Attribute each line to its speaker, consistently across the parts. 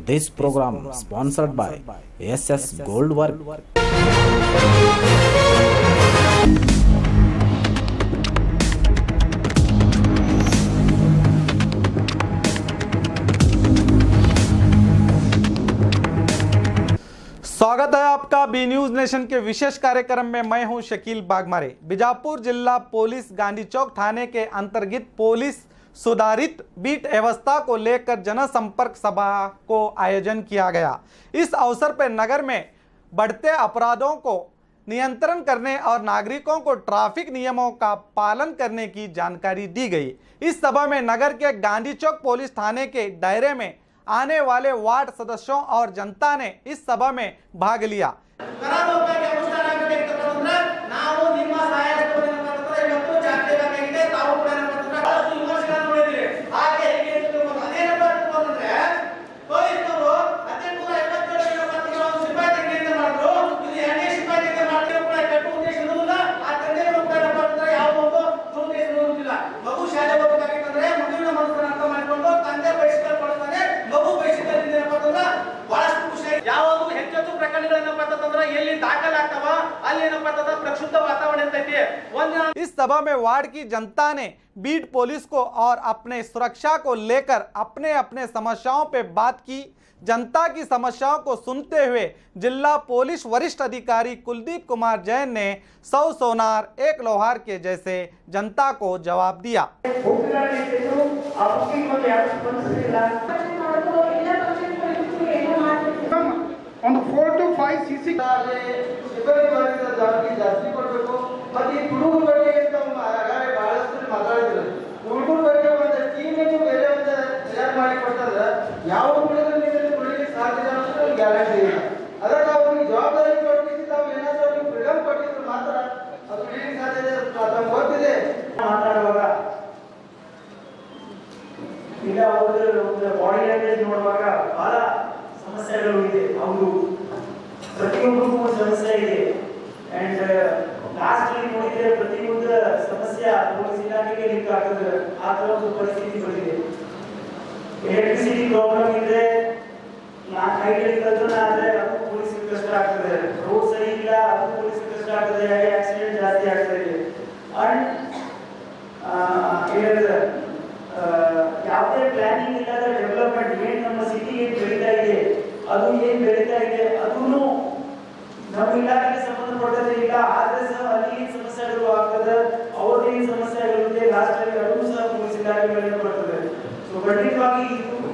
Speaker 1: This program sponsored by SS Gold Work.
Speaker 2: स्वागत है आपका बी न्यूज नेशन के विशेष कार्यक्रम में। मैं हूं शकील बागमारे। बीजापुर जिला पुलिस गांधी चौक थाने के अंतर्गत पुलिस सुधारित बीट व्यवस्था को लेकर जनसंपर्क सभा को आयोजन किया गया। इस अवसर पर नगर में बढ़ते अपराधों को नियंत्रण करने और नागरिकों को ट्रैफिक नियमों का पालन करने की जानकारी दी गई। इस सभा में नगर के गांधी चौक पुलिस थाने के दायरे में आने वाले वार्ड सदस्यों और जनता ने इस सभा में भाग लिया। इस सभा में वार्ड की जनता ने बीट पुलिस को और अपने सुरक्षा को लेकर अपने अपने समस्याओं पे बात की। जनता की समस्याओं को सुनते हुए जिला पुलिस वरिष्ठ अधिकारी कुलदीप कुमार जैन ने 100 सोनार 1 लोहार के जैसे जनता को जवाब दिया।
Speaker 3: ಒಂದು 4 to 5 cc ಸಿಬ್ಬಂದಿ ವರ್ಗದ ಜಾಸ್ತಿ ಕೊಡಬೇಕು। ಮತ್ತೆ ಈ ಹುಡುಗರ ಬಗ್ಗೆ ಬಹಳಷ್ಟು ಮಾತಾಡಿದ್ರು। ಹುಡುಗರ ಬಗ್ಗೆ ಒಂದು ಟೀಮಿಗೆ ಬೇರೆ ಒಂದು ತಯಾರು ಮಾಡಿ ಕೊಡ್ತಾರೆ। ಯಾವ ಹುಡುಗರಿಗೆ ಸಾಧ್ಯ ಅನ್ನೋದು ಗ್ಯಾರಂಟಿ ಇಲ್ಲ। ಅದಕ್ಕೆ ಅವ್ರಿಗೆ ಜವಾಬ್ದಾರಿ ಕೊಟ್ಟಿದ್ದು ತಾವು ಏನಾದರೂ ನೀವು ಫ್ರೀಡಮ್ ಕೊಟ್ಟಿದ್ರು ಮಾತ್ರ ಅದು ಬಿಡಲಿಕ್ಕೆ ಸಾಧ್ಯ ಇದೆ। ತಮಗೆ ಗೊತ್ತಿದೆ ಮಾತಾಡುವಾಗ ಈಗ ಒಂದು ಬಾಡಿ ಲ್ಯಾಂಗ್ವೇಜ್ ನೋಡುವಾಗ ಬಹಳ ಸಮಸ್ಯೆಗಳು ಇದೆ। ಅವರು ಪ್ರತಿಯೊಬ್ಬರಿಗೂ ಸಮಸ್ಯೆ ಇದೆ ಅಂಡ್ ಲಾಸ್ಟ್ ಅಲ್ಲಿ ನೋಡಿದ್ರೆ ಪ್ರತಿಯೊಂದು ಸಮಸ್ಯೆ ಪೊಲೀಸ್ ಇಲಾಖೆಗೆ ಲಿಂಕ್ ಆಗ್ತದೆ। ಆ ತರ ಒಂದು ಪರಿಸ್ಥಿತಿ ಬಂದಿದೆ। ಎಲೆಕ್ಟ್ರಿಸಿಟಿ ಪ್ರಾಬ್ಲಮ್ ಇದ್ರೆ ನೈಟ್ ಕಲ್ತನ ಆದ್ರೆ ಅದು ಪೊಲೀಸ್ ಕಷ್ಟ ಆಗ್ತದೆ। ರೋಡ್ ಸರಿ ಇಲ್ಲ ಅದು ಪೊಲೀಸ್ ಕಷ್ಟ ಆಗ್ತದೆ। ಆಕ್ಸಿಡೆಂಟ್ ಜಾಸ್ತಿ ಆಗ್ತಾ ಇದೆ ಅಂಡ್ ಯಾವುದೇ ಪ್ಲಾನಿಂಗ್ ಇಲ್ಲದ ಡೆವಲಪ್ಮೆಂಟ್ ಏನ್ ನಮ್ಮ ಸಿಟಿ ಏನ್ ಬೆಳೀತಾ ಇದೆ ಅದು ಏನ್ ಬೆಳೀತಾ ಇದೆ ಅದನ್ನು ನಮ್ಮ ಇಲಾಖೆಗೆ ಸಂಬಂಧಪಟ್ಟದ್ದು ಇಲ್ಲ। ಆದ್ರೆ ಸಹ ಅಲ್ಲಿ ಏನ್ ಸಮಸ್ಯೆಗಳು ಆಗ್ತದೆ ಅವ್ರದ್ದು ಏನ್ ಸಮಸ್ಯೆಗಳಿದೆ ಲಾಸ್ಟ್ ಅಲ್ಲಿ ಅದು ಸಹ ಪೊಲೀಸ್ ಇಲಾಖೆಗಳಿಂದ ಬರ್ತದೆ। ಸೊ ಖಂಡಿತವಾಗಿ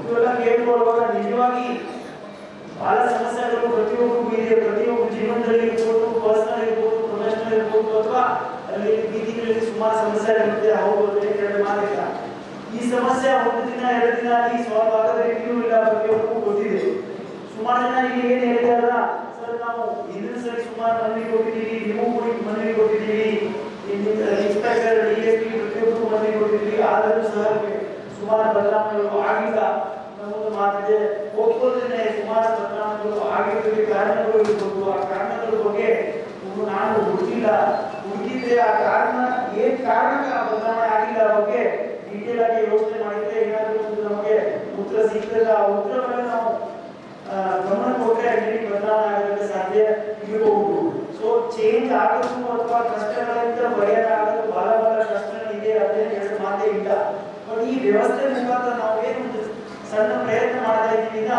Speaker 3: ಇವೆಲ್ಲ ಕೇಳ್ಕೊಳ್ಳುವಾಗ ನಿಜವಾಗಿ ಬಹಳ ಸಮಸ್ಯೆಗಳು ಪ್ರತಿಯೊಬ್ಬರಿಗೂ ಇದೆ। ಪ್ರತಿಯೊಬ್ಬ ಜೀವನದಲ್ಲಿ ಇರ್ಬೋದು, ಪರ್ಸನಲ್ ಇರ್ಬೋದು, ಪ್ರೊಫೆಷನಲ್ ಇರ್ಬೋದು ಅಥವಾ ಅಲ್ಲಿ ಬೀದಿಗಳಲ್ಲಿ ಸುಮಾರು ಸಮಸ್ಯೆಗಳಿರುತ್ತೆ। ಹೌದು ಎರಡು ಮಾತಿಲ್ಲ। ಈ ಸಮಸ್ಯೆ ಒಂದು ದಿನ 2 ದಿನ ಅಲ್ಲಿ ಸಾಲ್ವ್ ಆಗೋದ್ರೆ ಇನ್ನೂ ಇಲ್ಲ ಪ್ರತಿಯೊಬ್ಬರಿಗೂ ಗೊತ್ತಿದೆ। ಸುಮಾರು ಜನ ಇಲ್ಲಿ ಏನ್ ಹೇಳಿದಾರ ಸರ್ ನಾವು ಹಿಂದಿನ ಸರಿ ಸುಮಾರು ಮನವಿ ಕೊಟ್ಟಿದ್ದೀವಿ, ನೀವು ಮನವಿ ಕೊಟ್ಟಿದ್ದೀವಿ, ಇನ್ಸ್ಪೆಕ್ಟರ್ ಡಿಎಸ್ಪಿ ಪ್ರತಿಯೊಬ್ಬರು ಮನವಿ ಕೊಟ್ಟಿದ್ದೀವಿ, ಆದರೂ ಸಹ ಸುಮಾರು ಬದಲಾವಣೆಗಳು ಆಗಿಲ್ಲ ಅನ್ನೋದು ಮಾತಿದೆ। ಒಪ್ಪಿಕೊಳ್ಳದೇನೆ ಸುಮಾರು ಬದಲಾವಣೆಗಳು ಆಗಿರೋದಕ್ಕೆ ಕಾರಣಗಳು ಇರ್ಬೋದು। ಆ ಕಾರಣಗಳ ಬಗ್ಗೆ ನಾನು ಹುಡುಕಿದ್ರೆ ಆ ಕಾರಣ ಏನ್ ಕಾರಣಕ್ಕೆ ಆ ಬದಲಾವಣೆ ಆಗಿಲ್ಲ ಬಗ್ಗೆ ಡೀಟೇಲ್ ಆಗಿ ಯೋಚನೆ ಮಾಡಿದ್ರೆ ಏನಾದರೂ ಒಂದು ನಮಗೆ ಉತ್ತರ ಸಿಗ್ತದೆ। ಆ ಉತ್ತರವನ್ನು ನಾವು ಗಮನ ಕೊಟ್ಟರೆ ಇಲ್ಲಿ ಬದಲಾವಣೆ ಆಗೋದಕ್ಕೆ ಸಾಧ್ಯ ಇರಬಹುದು। ಸೊ ಚೇಂಜ್ ಆಗೋದು ಅಥವಾ ಕಷ್ಟಗಳಿಂದ ಬಗೆಹರಾಗೋದು ಬಹಳ ಕಷ್ಟಗಳಿದೆ, ಅದೇ ಎರಡು ಮಾತೇ ಇಲ್ಲ। ಬಟ್ ಈ ವ್ಯವಸ್ಥೆ ಮುಖಾಂತರ ನಾವು ಏನು ಸಣ್ಣ ಪ್ರಯತ್ನ ಮಾಡ್ತಾ ಇದ್ದೀವಿ ಈಗ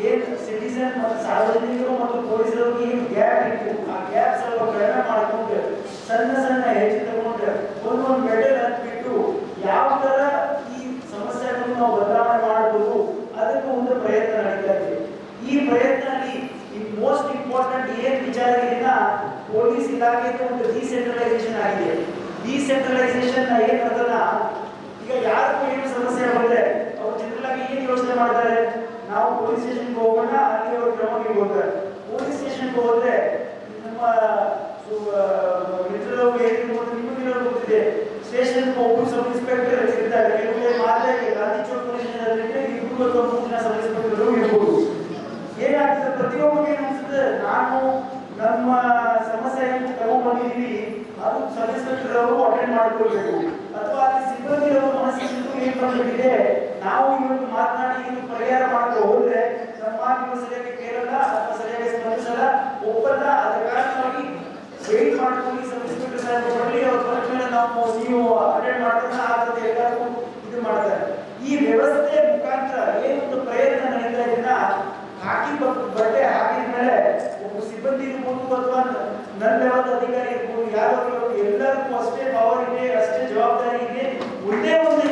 Speaker 3: ಏನ್ ಸಿಟಿಸನ್ ಮತ್ತು ಸಾರ್ವಜನಿಕರು ಮತ್ತು ಪೊಲೀಸರಿಗೆ ಏನು ಗ್ಯಾಪ್ ಇತ್ತು ಆ ಗ್ಯಾಪ್ ಸ್ವಲ್ಪ ಕಡಿಮೆ ಮಾಡಿಕೊಂಡು ಸಣ್ಣ ಹೆಜ್ಜೆ ತಗೊಂಡ್ರೆ ಒಂದೊಂದು ಮೆಡಲ್ ಹತ್ಬಿಟ್ಟು ಯಾವ ತರ ಈ ಸಮಸ್ಯೆಗಳನ್ನು ನಾವು ಬದಲಾವಣೆ ಮಾಡಬಹುದು ಅದಕ್ಕೆ ಒಂದು ಪ್ರಯತ್ನ ನಡೀತಾ ಇದೆ। ಈ ಪ್ರಯತ್ನದಲ್ಲಿ ಮೋಸ್ಟ್ ಇಂಪಾರ್ಟೆಂಟ್ ಏನ್ ವಿಚಾರ ಇದೆಯಾ ಪೊಲೀಸ್ ಇಲಾಖೆಗೆ ಒಂದು ಡಿಸೆಂಟ್ರಲೈಸೇಷನ್ ಆಗಿದೆ। ಡಿಸೆಂಟ್ರಲೈಸೇಷನ್ ಏನ್ ಅರ್ಥನ ಈಗ ಯಾರಿಗೂ ಏನು ಸಮಸ್ಯೆ ಬಂದ್ರೆ ಅವರು ಜನರಲ್ ಆಗಿ ಏನು ಯೋಚನೆ ಮಾಡ್ತಾರೆ, ನಾವು ಪೊಲೀಸ್ ಸ್ಟೇಷನ್ಗೆ ಹೋಗೋಣ ಅಲ್ಲಿ ಅವರು ಕ್ರಮಕ್ಕೆ ಹೋಗ್ತಾರೆ। ಪೊಲೀಸ್ ಸ್ಟೇಷನ್ಗೆ ಹೋದ್ರೆ ನಮ್ಮ ಮಿತ್ರರು ನಿಮಗೆ ಗೊತ್ತಿದೆ ಸ್ಟೇಷನ್ ಒಬ್ಬರು ಸಬ್ ಇನ್ಸ್ಪೆಕ್ಟರ್ ಇರ್ತಾರೆ। ಕೆಲವೊಂದು ಮಾದರಿ ಗಾಂಧಿ ಚೌಕ್ ಇಬ್ಬರು ಅಥವಾ 3 ಜನ ಸಬ್ ಇನ್ಸ್ಪೆಕ್ಟರ್ ಇರ್ಬೋದು। ಏನಾಗ್ತದೆ ಪ್ರತಿಯೊಬ್ಬರಿಗೆ ಅನಿಸುತ್ತೆ ನಾನು ನಮ್ಮ ಸಮಸ್ಯೆ ತಗೊಂಡ್ಬಂದಿದ್ದೀವಿ ಅದು ಸಬ್ ಇನ್ಸ್ಪೆಕ್ಟರ್ ಅವರು ಅಟೆಂಡ್ ಮಾಡ್ಕೊಳ್ಬೇಕು ಅಥವಾ ಅಲ್ಲಿ ಸಿಬ್ಬಂದಿ ಅವರು ಮನಸ್ಸಿಗೆ ಇಂಪ್ರೂವ್ಮೆಂಟ್ ಇದೆ. ನಾವು ಇವತ್ತು ಮಾತನಾಡಿ ಇದು ಪರಿಹಾರ ಮಾಡಲು ಹೋದ್ರೆ ನಮ್ಮ ಮಾತಿನ ಸರಿಯಾಗಿ ಕೇಳಲ್ಲ ಅಥವಾ ಸರಿಯಾಗಿ ಸ್ಪಂದಿಸಲ್ಲ, ಒಪ್ಪಲ್ಲ. ಅದರ ಕಾರಣವಾಗಿ ವೇಟ್ ಮಾಡ್ಕೊಂಡು ಸಬ್ ಇನ್ಸ್ಪೆಕ್ಟರ್ ಸಾಹೇಬ್ ಬರಲಿ, ಅವ್ರ ಬಂದ ಮೇಲೆ ನೀವು ಅಟೆಂಡ್ ಮಾಡ್ತಾನೆ ಆಗುತ್ತೆ ಎಲ್ಲರಿಗೂ ಇದು ಮಾಡ್ತಾರೆ. ಈ ವ್ಯವಸ್ಥೆ ಮುಖಾಂತರ ಏನೊಂದು ಪ್ರಯತ್ನ ನಡೀತಾ ಇದನ್ನ ಹಾಕಿ ಬಟ್ಟೆ ಹಾಕಿದ ಮೇಲೆ ಒಬ್ಬ ಸಿಬ್ಬಂದಿ ಇರ್ಬೋದು ಅಥವಾ ನನ್ನ ಲೆವೆಲ್ ಅಧಿಕಾರಿ ಇರ್ಬೋದು, ಯಾರು ಎಲ್ಲರಿಗೂ ಅಷ್ಟೇ ಪವರ್ ಇದೆ, ಅಷ್ಟೇ ಜವಾಬ್ದಾರಿ ಇದೆ. ಒಂದೇ ಒಂದು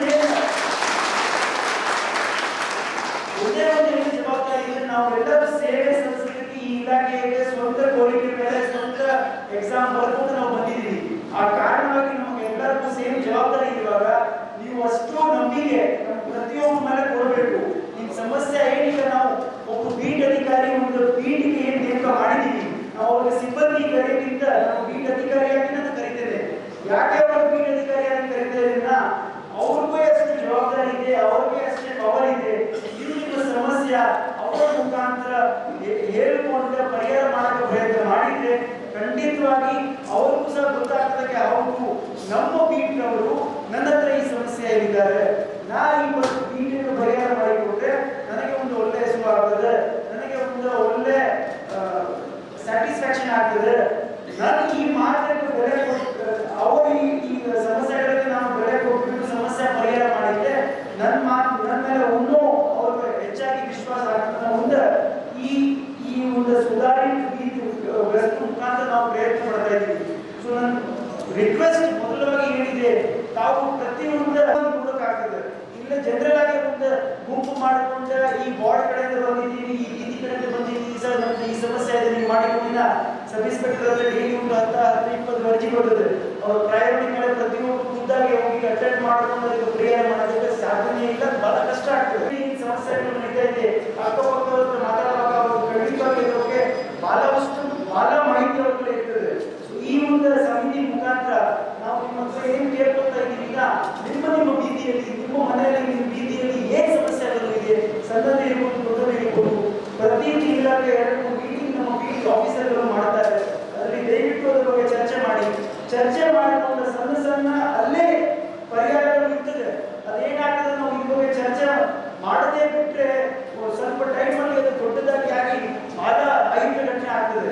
Speaker 3: ಜವಾಬ್ದಾರಿ ಇದೆ. ನಾವು ಎಲ್ಲರೂ ಸೇವೆ ಸಲ್ಲಿಸಲಿಕ್ಕೆ ಈ ಇಲಾಖೆಗೆ ಸ್ವಂತ ಕೋರಿಕೆ ಮೇಲೆ ಸ್ವಂತ ಎಕ್ಸಾಮ್ ಬರ್ಕೊಂಡು ನಾವು ಬಂದಿದ್ದೀವಿ. ಆ ಕಾರಣವಾಗಿ ನಮಗೆ ಎಲ್ಲರಿಗೂ ಸೇಮ್ ಜವಾಬ್ದಾರಿ ಇರುವಾಗ ನೀವು ಅಷ್ಟು ನಂಬಿಕೆ ಪ್ರತಿಯೊಬ್ಬರ ಮೇಲೆ ಕೊಡಬೇಕು. ನಿಮ್ಮ ಸಮಸ್ಯೆ ಏನಿಲ್ಲ, ನಾವು ಒಬ್ಬ ಬೀಟ್ ಅಧಿಕಾರಿ ಒಂದು ಬೀಟ್ಗೆ ಏನು ನೇಮಕ ಮಾಡಿದ್ದೀವಿ, ನಾವು ಅವ್ರಿಗೆ ಸಿಬ್ಬಂದಿ ಕರೆಗಿಂತ ನಾವು ಬೀಟ್ ಅಧಿಕಾರಿಯಾಗಿ ನಾನು ಕರಿತೇವೆ. ಯಾಕೆ ಅವರು ಬೀಟ್ ಅಧಿಕಾರಿಯಾಗಿ ಕರಿತೇವೆ? ಅವ್ರಿಗೂ ಅಷ್ಟು ಜವಾಬ್ದಾರಿ ಇದೆ, ಅವ್ರಿಗೆ ಅಷ್ಟೇ ಪವರ್ ಇದೆ. ಇದು ನಿಮ್ಮ ಸಮಸ್ಯೆ ಅವರ ಮುಖಾಂತರ ಹೇಳಿಕೊಂಡ್ರೆ ಪರಿಹಾರ ಮಾಡಕ್ಕೆ ಪ್ರಯತ್ನ ಮಾಡಿದ್ರೆ ಖಂಡಿತವಾಗಿ ಅವ್ರಿಗೂ ಸಹ ಗೊತ್ತಾಗ್ತದೆ, ಅವರು ನಮ್ಮ ಬೀಟ್ನವರು ನನ್ನ ಹತ್ರ ಈ ಸಮಸ್ಯೆ ಇದ್ದಾರೆ, ನಾ ಈ ಬೀಟ್ ಪರಿಹಾರ ಮಾಡಿಕೊಟ್ರೆ ನನಗೆ ಒಂದು ಒಳ್ಳೆ ಹೆಸರು ಆಗ್ತದೆ, ನನಗೆ ಒಂದು ಒಳ್ಳೆ ಸ್ಯಾಟಿಸ್ಫ್ಯಾಕ್ಷನ್ ಆಗ್ತದೆ. ನಾನು ಈ ಮಾತನ್ನು ಬೆಲೆ ಕೊಟ್ಟು ಅವರು ಈ ಸಮಸ್ಯೆಗಳಿಗೆ ನಾನು ಬೆಲೆ ಕೊಟ್ಟು ಸಮಸ್ಯೆ ಪರಿಹಾರ ಮಾಡಿದ್ರೆ ನನ್ನ ಮೇಲೆ ಇನ್ನೂ ಅವ್ರಿಗೆ ಹೆಚ್ಚಾಗಿ ವಿಶ್ವಾಸ ಆಗ್ತದೆ. ಮುಂದೆ ಈ ಒಂದು ಸುಧಾರಿತ ವ್ಯವಸ್ಥೆ ಮುಖಾಂತರ ನಾವು ಪ್ರಯತ್ನ ಮಾಡ್ತಾ ಇದ್ದೀವಿ. ಸೊ ನನ್ನ ರಿಕ್ವೆಸ್ಟ್ ಮೊದಲವಾಗಿ ಏನಿದೆ, ತಾವು ಪ್ರತಿಯೊಂದು ನೋಡಕ್ಕಾಗ್ತದೆ. ಇಲ್ಲ ಜನರಲ್ ಆಗಿ ಒಂದು ಗುಂಪು ಮಾಡಿಕೊಂಡು ಈ ಬಾರ್ಡ್ ಕಡೆಯಿಂದ ಬಂದಿದ್ದೀವಿ, ಈ ರೀತಿ ಕಡೆಯಿಂದ ಬಂದಿದ್ದೀವಿ ಸರ್, ನಮ್ದು ಈ ಸಮಸ್ಯೆ ಇದೆ, ನೀವು ಮಾಡಿಕೊಂಡಿಲ್ಲ. ಸಬ್ ಇನ್ಸ್ಪೆಕ್ಟರ್ ಹತ್ರ ಡೈಲಿ ಒಂದು 10-20 ಅರ್ಜಿ ಬರ್ತದೆ. ಅವ್ರ ಪ್ರಯಾರಿಟಿ ಮೇಲೆ ಪ್ರತಿಯೊಬ್ಬರು ಖುದ್ದಾಗಿ ಹೋಗಿ ಅಟೆಂಡ್ ಮಾಡ್ಕೊಂಡು ಅದಕ್ಕೆ ಪರಿಹಾರ ಮಾಡೋದಕ್ಕೆ ಸಾಧನೆ ಇಲ್ಲ, ಬಹಳ ಕಷ್ಟ ಆಗ್ತದೆ. ಈ ಸಮಸ್ಯೆಗಳು ನಡೀತಾ ಇದೆ, ಅಕ್ಕಪಕ್ಕದವ್ರ ಮಾತಾಡುವಾಗ ಅವರು ಖಂಡಿತವಾಗಿ ಇರೋಕೆ ಬಹಳ ಮಾಹಿತಿ ಅವ್ರಿಗೆ ಇರ್ತದೆ. ಈ ಒಂದು ಸಮಿತಿ ಮುಖಾಂತರ ನಾವು ನಿಮ್ಮ ಹತ್ರ ಏನು ಕೇಳ್ಕೊಳ್ತಾ ಇದ್ದೀವಿ, ಈಗ ನಿಮ್ಮ ಬೀದಿಯಲ್ಲಿ, ನಿಮ್ಮ ಮನೆಯಲ್ಲಿ, ನಿಮ್ಮ ಬೀದಿಯಲ್ಲಿ ಏನ್ ಸಮಸ್ಯೆಗಳು ಇದೆ, ಸಣ್ಣದೇ ಇರ್ಬೋದು ದೊಡ್ಡದೇ ಇರ್ಬೋದು, ಪ್ರತಿ ತಿಂಗಳಿಗೆ 2-3 ಮೀಟಿಂಗ್ ನಮ್ಮ ಬೀಟ್ ಆಫೀಸರ್ಗಳು ಮಾಡ್ತಾರೆ. ಅದರಲ್ಲಿ ದಯವಿಟ್ಟು ಅದ್ರ ಬಗ್ಗೆ ಚರ್ಚೆ ಮಾಡಿಕೊಂಡು ಸಣ್ಣ ಅಲ್ಲೇ ಪರಿಹಾರಗಳು ಇರ್ತದೆ. ಅದೇನಾಗ್ತದೆ, ನಾವು ಇದ್ರ ಬಗ್ಗೆ ಚರ್ಚೆ ಮಾಡದೇ ಬಿಟ್ರೆ ಸ್ವಲ್ಪ ಟೈಮಲ್ಲಿ ಅದು ದೊಡ್ಡದಾಗಿ ಆಗಿ ಬಹಳ ಐಕ್ಯಘಟನೆ ಆಗ್ತದೆ.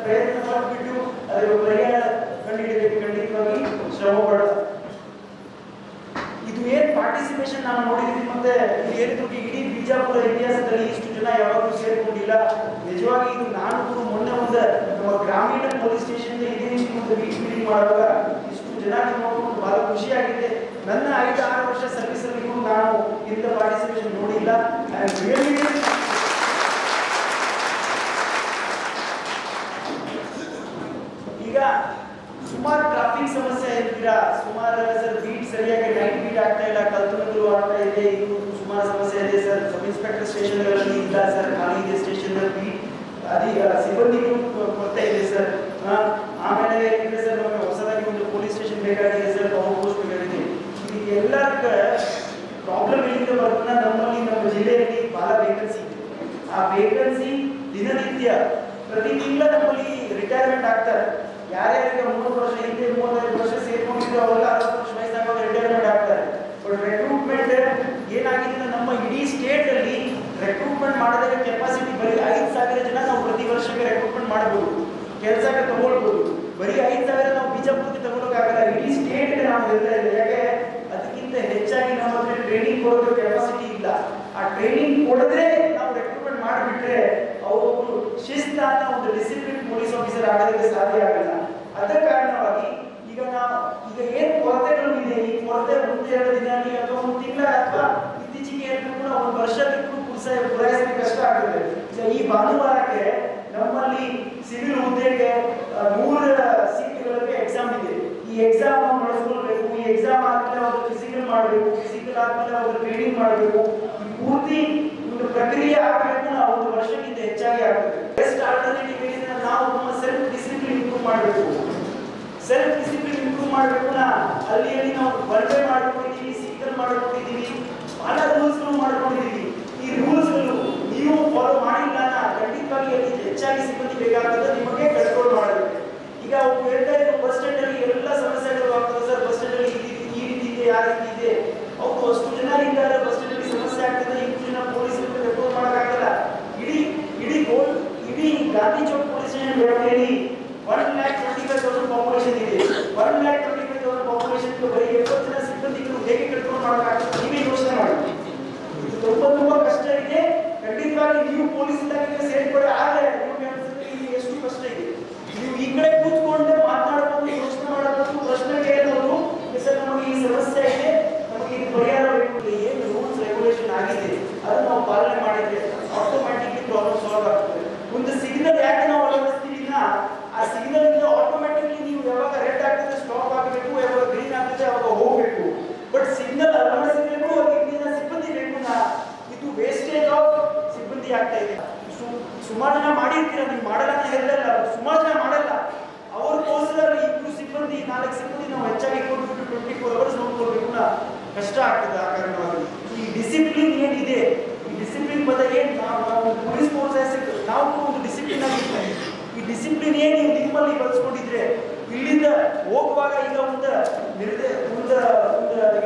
Speaker 3: ಪ್ರಯತ್ನ ಮಾಡಿಬಿಟ್ಟು ಅದರ ಪರಿಹಾರ ಕಂಡುಹಿಡಿಯಲಿಕ್ಕೆ ಖಂಡಿತವಾಗಿ ಶ್ರಮ ಪಡೋದು. ಇದು ಏನ್ ಪಾರ್ಟಿಸಿಪೇಷನ್ ನಾವು ನೋಡಿದ್ವಿ, ಮತ್ತೆ ಹೇಳಿದ್ರು ಇಡೀ ಬಿಜಾಪುರ ಇತಿಹಾಸದಲ್ಲಿ ಇಷ್ಟು ಜನ ಯಾವಾಗಲೂ ಸೇರ್ಕೊಂಡಿಲ್ಲ. ನಿಜವಾಗಿ ಇದು ನಾನು ಮೊನ್ನೆ ಒಂದು ನಮ್ಮ ಗ್ರಾಮೀಣ ಪೊಲೀಸ್ ಸ್ಟೇಷನ್ ಇದೇ ರೀತಿ ಒಂದು ಮೀಟಿಂಗ್ ಮಾಡುವಾಗ ಇಷ್ಟು ಜನ ನೋಡ್ಕೊಂಡು ಬಹಳ ಖುಷಿಯಾಗಿದೆ. ನನ್ನ 5-6 ವರ್ಷ ಸರ್ವಿಸ್ ಅಲ್ಲಿ ನಾನು ಇಂಥ ಪಾರ್ಟಿಸಿಪೇಷನ್ ನೋಡಿಲ್ಲ. ಈಗ ಸುಮಾರು ಟ್ರಾಫಿಕ್ ಸಮಸ್ಯೆ ಇರ್ತೀರಾ, ಸುಮಾರು ಸರ್ ಬೀಟ್ ಸರಿಯಾಗಿ ನೈಟ್ ಬೀಟ್ ಆಗ್ತಾ ಇಲ್ಲ, ಕಲ್ತುಗಳು ಆಗ್ತಾ ಇದೆ, ಇದು ಸುಮಾರು ಸಮಸ್ಯೆ ಇದೆ ಸರ್. ಸಬ್ ಇನ್ಸ್ಪೆಕ್ಟರ್ ಸ್ಟೇಷನ್ಗಳಲ್ಲಿ ಇಲ್ಲ ಸರ್, ಖಾಲಿ ಇದೆ ಸ್ಟೇಷನ್ ಬೀಟ್, ಅದೀಗ ಸಿಬ್ಬಂದಿಗೂ ಕೊರತೆ ಇದೆ ಸರ್. ಆಮೇಲೆ ಏನಿದೆ ಸರ್, ನಮಗೆ ಹೊಸದಾಗಿ ಒಂದು ಪೊಲೀಸ್ ಸ್ಟೇಷನ್ ಬೇಕಾಗಿದೆ ಸರ್, ಪವರ್ ಪೋಸ್ಟ್ ಬೇಕಾಗಿದೆ. ಇದೆಲ್ಲ ಪ್ರಾಬ್ಲಮ್ ಎಲ್ಲಿಂದ ಬರ್ತದೆ, ನಮ್ಮಲ್ಲಿ ನಮ್ಮ ಜಿಲ್ಲೆಯಲ್ಲಿ ಬಹಳ ವೇಕೆನ್ಸಿ ಇದೆ. ಆ ವೇಕೆನ್ಸಿ ದಿನನಿತ್ಯ ಪ್ರತಿ ತಿಂಗಳ ನಮ್ಮಲ್ಲಿ ರಿಟೈರ್ಮೆಂಟ್ ಆಗ್ತಾರೆ. ಯಾರ್ಯಾರಿಗೆ 30 ವರ್ಷ ಹಿಂದೆ 35 ವರ್ಷ ಸೇರ್ಕೊಂಡಿದ್ರು ಅವರೆಲ್ಲ 60 ವರ್ಷ ವಯಸ್ಸಾಗ ರಿಟೈರ್ಮೆಂಟ್ ಆಗ್ತಾರೆ. ಬಟ್ ರೆಕ್ರೂಟ್ಮೆಂಟ್ ಏನಾಗಿದೆ, ನಮ್ಮ ಇಡೀ ಸ್ಟೇಟ್ ಅಲ್ಲಿ ರೆಕ್ರೂಟ್ಮೆಂಟ್ ಮಾಡೋದಕ್ಕೆ ಕೆಪಾಸಿಟಿ ಬರೀ 5,000 ಜನ ನಾವು ಪ್ರತಿ ವರ್ಷಕ್ಕೆ ರೆಕ್ರೂಟ್ಮೆಂಟ್ ಮಾಡಬಹುದು, ಕೆಲಸಕ್ಕೆ ತಗೊಳ್ಬಹುದು. ಬರೀ 5,000 ನಾವು ಬಿಜಾಪುರಕ್ಕೆ ತಗೊಳ್ಳೋಕ್ಕಾಗಲ್ಲ, ಇಡೀ ಸ್ಟೇಟ್ಗೆ ನಾವು ಹೇಳ್ತಾ ಇದ್ದೇವೆ. ಯಾಕೆ ಅದಕ್ಕಿಂತ ಹೆಚ್ಚಾಗಿ ನಮ್ಮ ಹತ್ರ ಟ್ರೈನಿಂಗ್ ಕೊಡೋದು ಕೆಪಾಸಿಟಿ ಇಲ್ಲ. ಆ ಟ್ರೈನಿಂಗ್ ಕೊಡದ್ರೆ ನಾವು ರೆಕ್ರೂಟ್ಮೆಂಟ್ ಮಾಡಿಬಿಟ್ರೆ ಅವರು ಶಿಸ್ತಾದ ಒಂದು ಡಿಸಿಪ್ಲಿನ್ ಪೊಲೀಸ್ ಆಫೀಸರ್ ಆಗೋದಕ್ಕೆ ಸಾಧ್ಯ ಆಗಲ್ಲ. ಅದ ಕಾರಣವಾಗಿ ಈಗ ಏನ್ ಕೊರತೆಗಳು ಇದೆ, ಈ ಕೊರತೆ ಮುಂದೆ 2 ದಿನ ಅಥವಾ 1 ತಿಂಗಳ ಅಥವಾ ಇತ್ತೀಚೆಗೆ ಕೂಡ 1 ವರ್ಷಕ್ಕೂ ಪೂರೈಸಲಿಕ್ಕೆ ಕಷ್ಟ ಆಗ್ತದೆ. ಈ ಭಾನುವಾರಕ್ಕೆ ನಮ್ಮಲ್ಲಿ ಸಿವಿಲ್ ಹುದ್ದೆಗೆ 100 ಸೀಟ್ಗಳಿಗೆ ಎಕ್ಸಾಮ್ ಇದೆ. ಈ ಎಕ್ಸಾಮ್ ನಡೆಸ್ಕೊಳ್ಬೇಕು. ಈ ಎಕ್ಸಾಮ್ ಆದ್ಮೇಲೆ ಅವರು ಫಿಸಿಕಲ್ ಮಾಡಬೇಕು, ಫಿಸಿಕಲ್ ಆದ್ಮೇಲೆ ಅವರು ಟ್ರೈನಿಂಗ್ ಮಾಡಬೇಕು. ಈ ಪೂರ್ತಿ ಒಂದು ಪ್ರಕ್ರಿಯೆ ಆಗಬೇಕು. ನಾವು 1 ವರ್ಷಕ್ಕಿಂತ ಹೆಚ್ಚಾಗಿ ಆಗ್ತದೆ. ಬೆಸ್ಟ್ ಆಲ್ಟರ್ನೇಟಿವ್ ಏನಿದೆ, ನಾವು ನಮ್ಮ ಸೆಲ್ಫ್ ಡಿಸಿಪ್ಲಿನ್ ಇಂಪ್ರೂವ್ ಮಾಡಬೇಕು. ಸೆಲ್ಫ್ ಡಿಸಿಪ್ಲಿನ್ ಇಂಪ್ರೂವ್ ಮಾಡಬೇಕು. ಅಲ್ಲಿ ನಾವು ಬರ್ಡೇ ಮಾಡ್ಕೊಂಡಿದ್ದೀವಿ, ಸೀಕಲ್ ಮಾಡ್ಕೊಂಡಿದ್ದೀವಿ, ಬಹಳ ರೂಲ್ಸ್ಗಳು ಮಾಡ್ಕೊಂಡಿದ್ದೀವಿ. ಈ ರೂಲ್ಸ್ಗಳು ನೀವು ಫಾಲೋ ಮಾಡಿಲ್ಲ ಖಂಡಿತವಾಗಿ ಅಲ್ಲಿ ಹೆಚ್ಚಾಗಿ ಸಿಬ್ಬಂದಿ ಬೇಕಾಗ್ತದೆ, ನಿಮಗೆ ಕಂಟ್ರೋಲ್ ಮಾಡಬೇಕು. ಈಗ ಅವ್ರು ಹೇಳ್ತಾ ಇದ್ರು ಬಸ್ ಸ್ಟ್ಯಾಂಡ್ ಅಲ್ಲಿ ಎಲ್ಲ ಸಮಸ್ಯೆಗಳು ಆಗ್ತದೆ ಸರ್, ಬಸ್ ಸ್ಟ್ಯಾಂಡ್ ಅಲ್ಲಿ ಈ ರೀತಿ ಇದೆ, ಆ ರೀತಿ ಇದೆ. ಅವ್ರು ಅಷ್ಟು ಜನ ಇನ್ವೆಸ್ಟಿಗೇಷನ್ ವ್ಯಾಪ್ತಿಯಲ್ಲಿ 1,25,000 ಪಾಪ್ಯುಲೇಷನ್ ಇದೆ. 1,25,000 ಪಾಪ್ಯುಲೇಷನ್ ಬರೀ 70 ಜನ ಸಿಬ್ಬಂದಿಗಳು ಹೇಗೆ ಕಂಟ್ರೋಲ್ ಮಾಡೋಕ್ಕಾಗ್ತದೆ ನೀವೇ ಯೋಚನೆ ಮಾಡಿ. ತುಂಬಾ ಕಷ್ಟ ಇದೆ. ಖಂಡಿತವಾಗಿ ನೀವು ಪೊಲೀಸ್ ಇಲಾಖೆಗೆ ಸೇರ್ಪಡೆ ಆದರೆ ನಿಮಗೆ ಎಷ್ಟು ಕಷ್ಟ ಇದೆ. ನೀವು ಈ ಕಡೆ ಕೂತ್ಕೊಂಡು ಮಾತನಾಡಬಹುದು, ಯೋಚನೆ ಮಾಡಬಹುದು, ಪ್ರಶ್ನೆ ಕೇಳಬಹುದು. ಸರ್ ನಮಗೆ ಈ ಸಮಸ್ಯೆ ಇದೆ, ನಮಗೆ ಇದು ಪರಿಹಾರ ಬೇಕು. ಏನು ರೂಲ್ಸ್ ರೆಗ್ಯುಲೇಷನ್ ಆಗಿದೆ ಅದನ್ನು ನಾವು ಪಾಲನೆ ಮಾಡಿದ್ರೆ ಆಟೋಮ್ಯಾಟಿಕ್ಲಿ ಪ್ರಾಬ್ಲಮ್ ಸಾಲ್ವ್ ಆಗ್ತದೆ. ಒಂದು ಸಿಗ್ನಲ್ ಯಾಕೆ ನಾವು ಅಳವಡಿಸ್ತೀವಿ, ಆ ಸಿಗ್ನಲ್ ಇಂದ ಆಟೋಮ್ಯಾಟಿಕ್ಲಿ ನೀವು ಯಾವಾಗ ರೆಡ್ ಆಗ್ತದೆ ಸ್ಟಾಪ್ ಆಗಬೇಕು, ಯಾವಾಗ ಗ್ರೀನ್ ಆಗ್ತದೆ ಅವಾಗ ಹೋಗಬೇಕು. ಬಟ್ ಸಿಗ್ನಲ್ ಅಳವಡಿಸಬೇಕು, ಅದಕ್ಕೆ ಸಿಬ್ಬಂದಿ ಬೇಕು. ಇದು ವೇಸ್ಟೇಜ್ ಆಫ್ ಸಿಬ್ಬಂದಿ ಆಗ್ತಾ ಇದೆ. ಸುಮಾರು ಜನ ಮಾಡಿರ್ತೀರ, ನೀವು ಮಾಡಲ್ಲ ಅಂತ ಹೇಳ್ದಲ್ಲ, ಸುಮಾರು ಜನ ಮಾಡಲ್ಲ. ಅವ್ರಿಗೋಸ್ಕರ 2 ಸಿಬ್ಬಂದಿ 4 ಸಿಬ್ಬಂದಿ ನಾವು ಹೆಚ್ಚಾಗಿ ಕೊಟ್ಬಿಟ್ಟು 24 ಅವರ್ಸ್ ನೋಡ್ಕೊಳ್ಬೇಕು, ಕಷ್ಟ ಆಗ್ತದೆ. ಆ ಕಾರಣವಾಗಿ ಈ ಡಿಸಿಪ್ಲಿನ್ ಏನಿದೆ, ಈ ಡಿಸಿಪ್ಲಿನ್ ಬದಲಿಗೆ ನಾವು ಪೊಲೀಸ್ ಫೋರ್ಸ್ ನಾವು ಒಂದು ಡಿಸಿಪ್ಲಿನ್ ಆಗಿರ್ತೀವಿ. ಈ ಡಿಸಿಪ್ಲಿನ್ ಏನು ನೀವು ನಿಮ್ಮಲ್ಲಿ ಬಳಸ್ಕೊಂಡಿದ್ರೆ ಇಲ್ಲಿಂದ ಹೋಗುವಾಗ ಈಗ ಒಂದು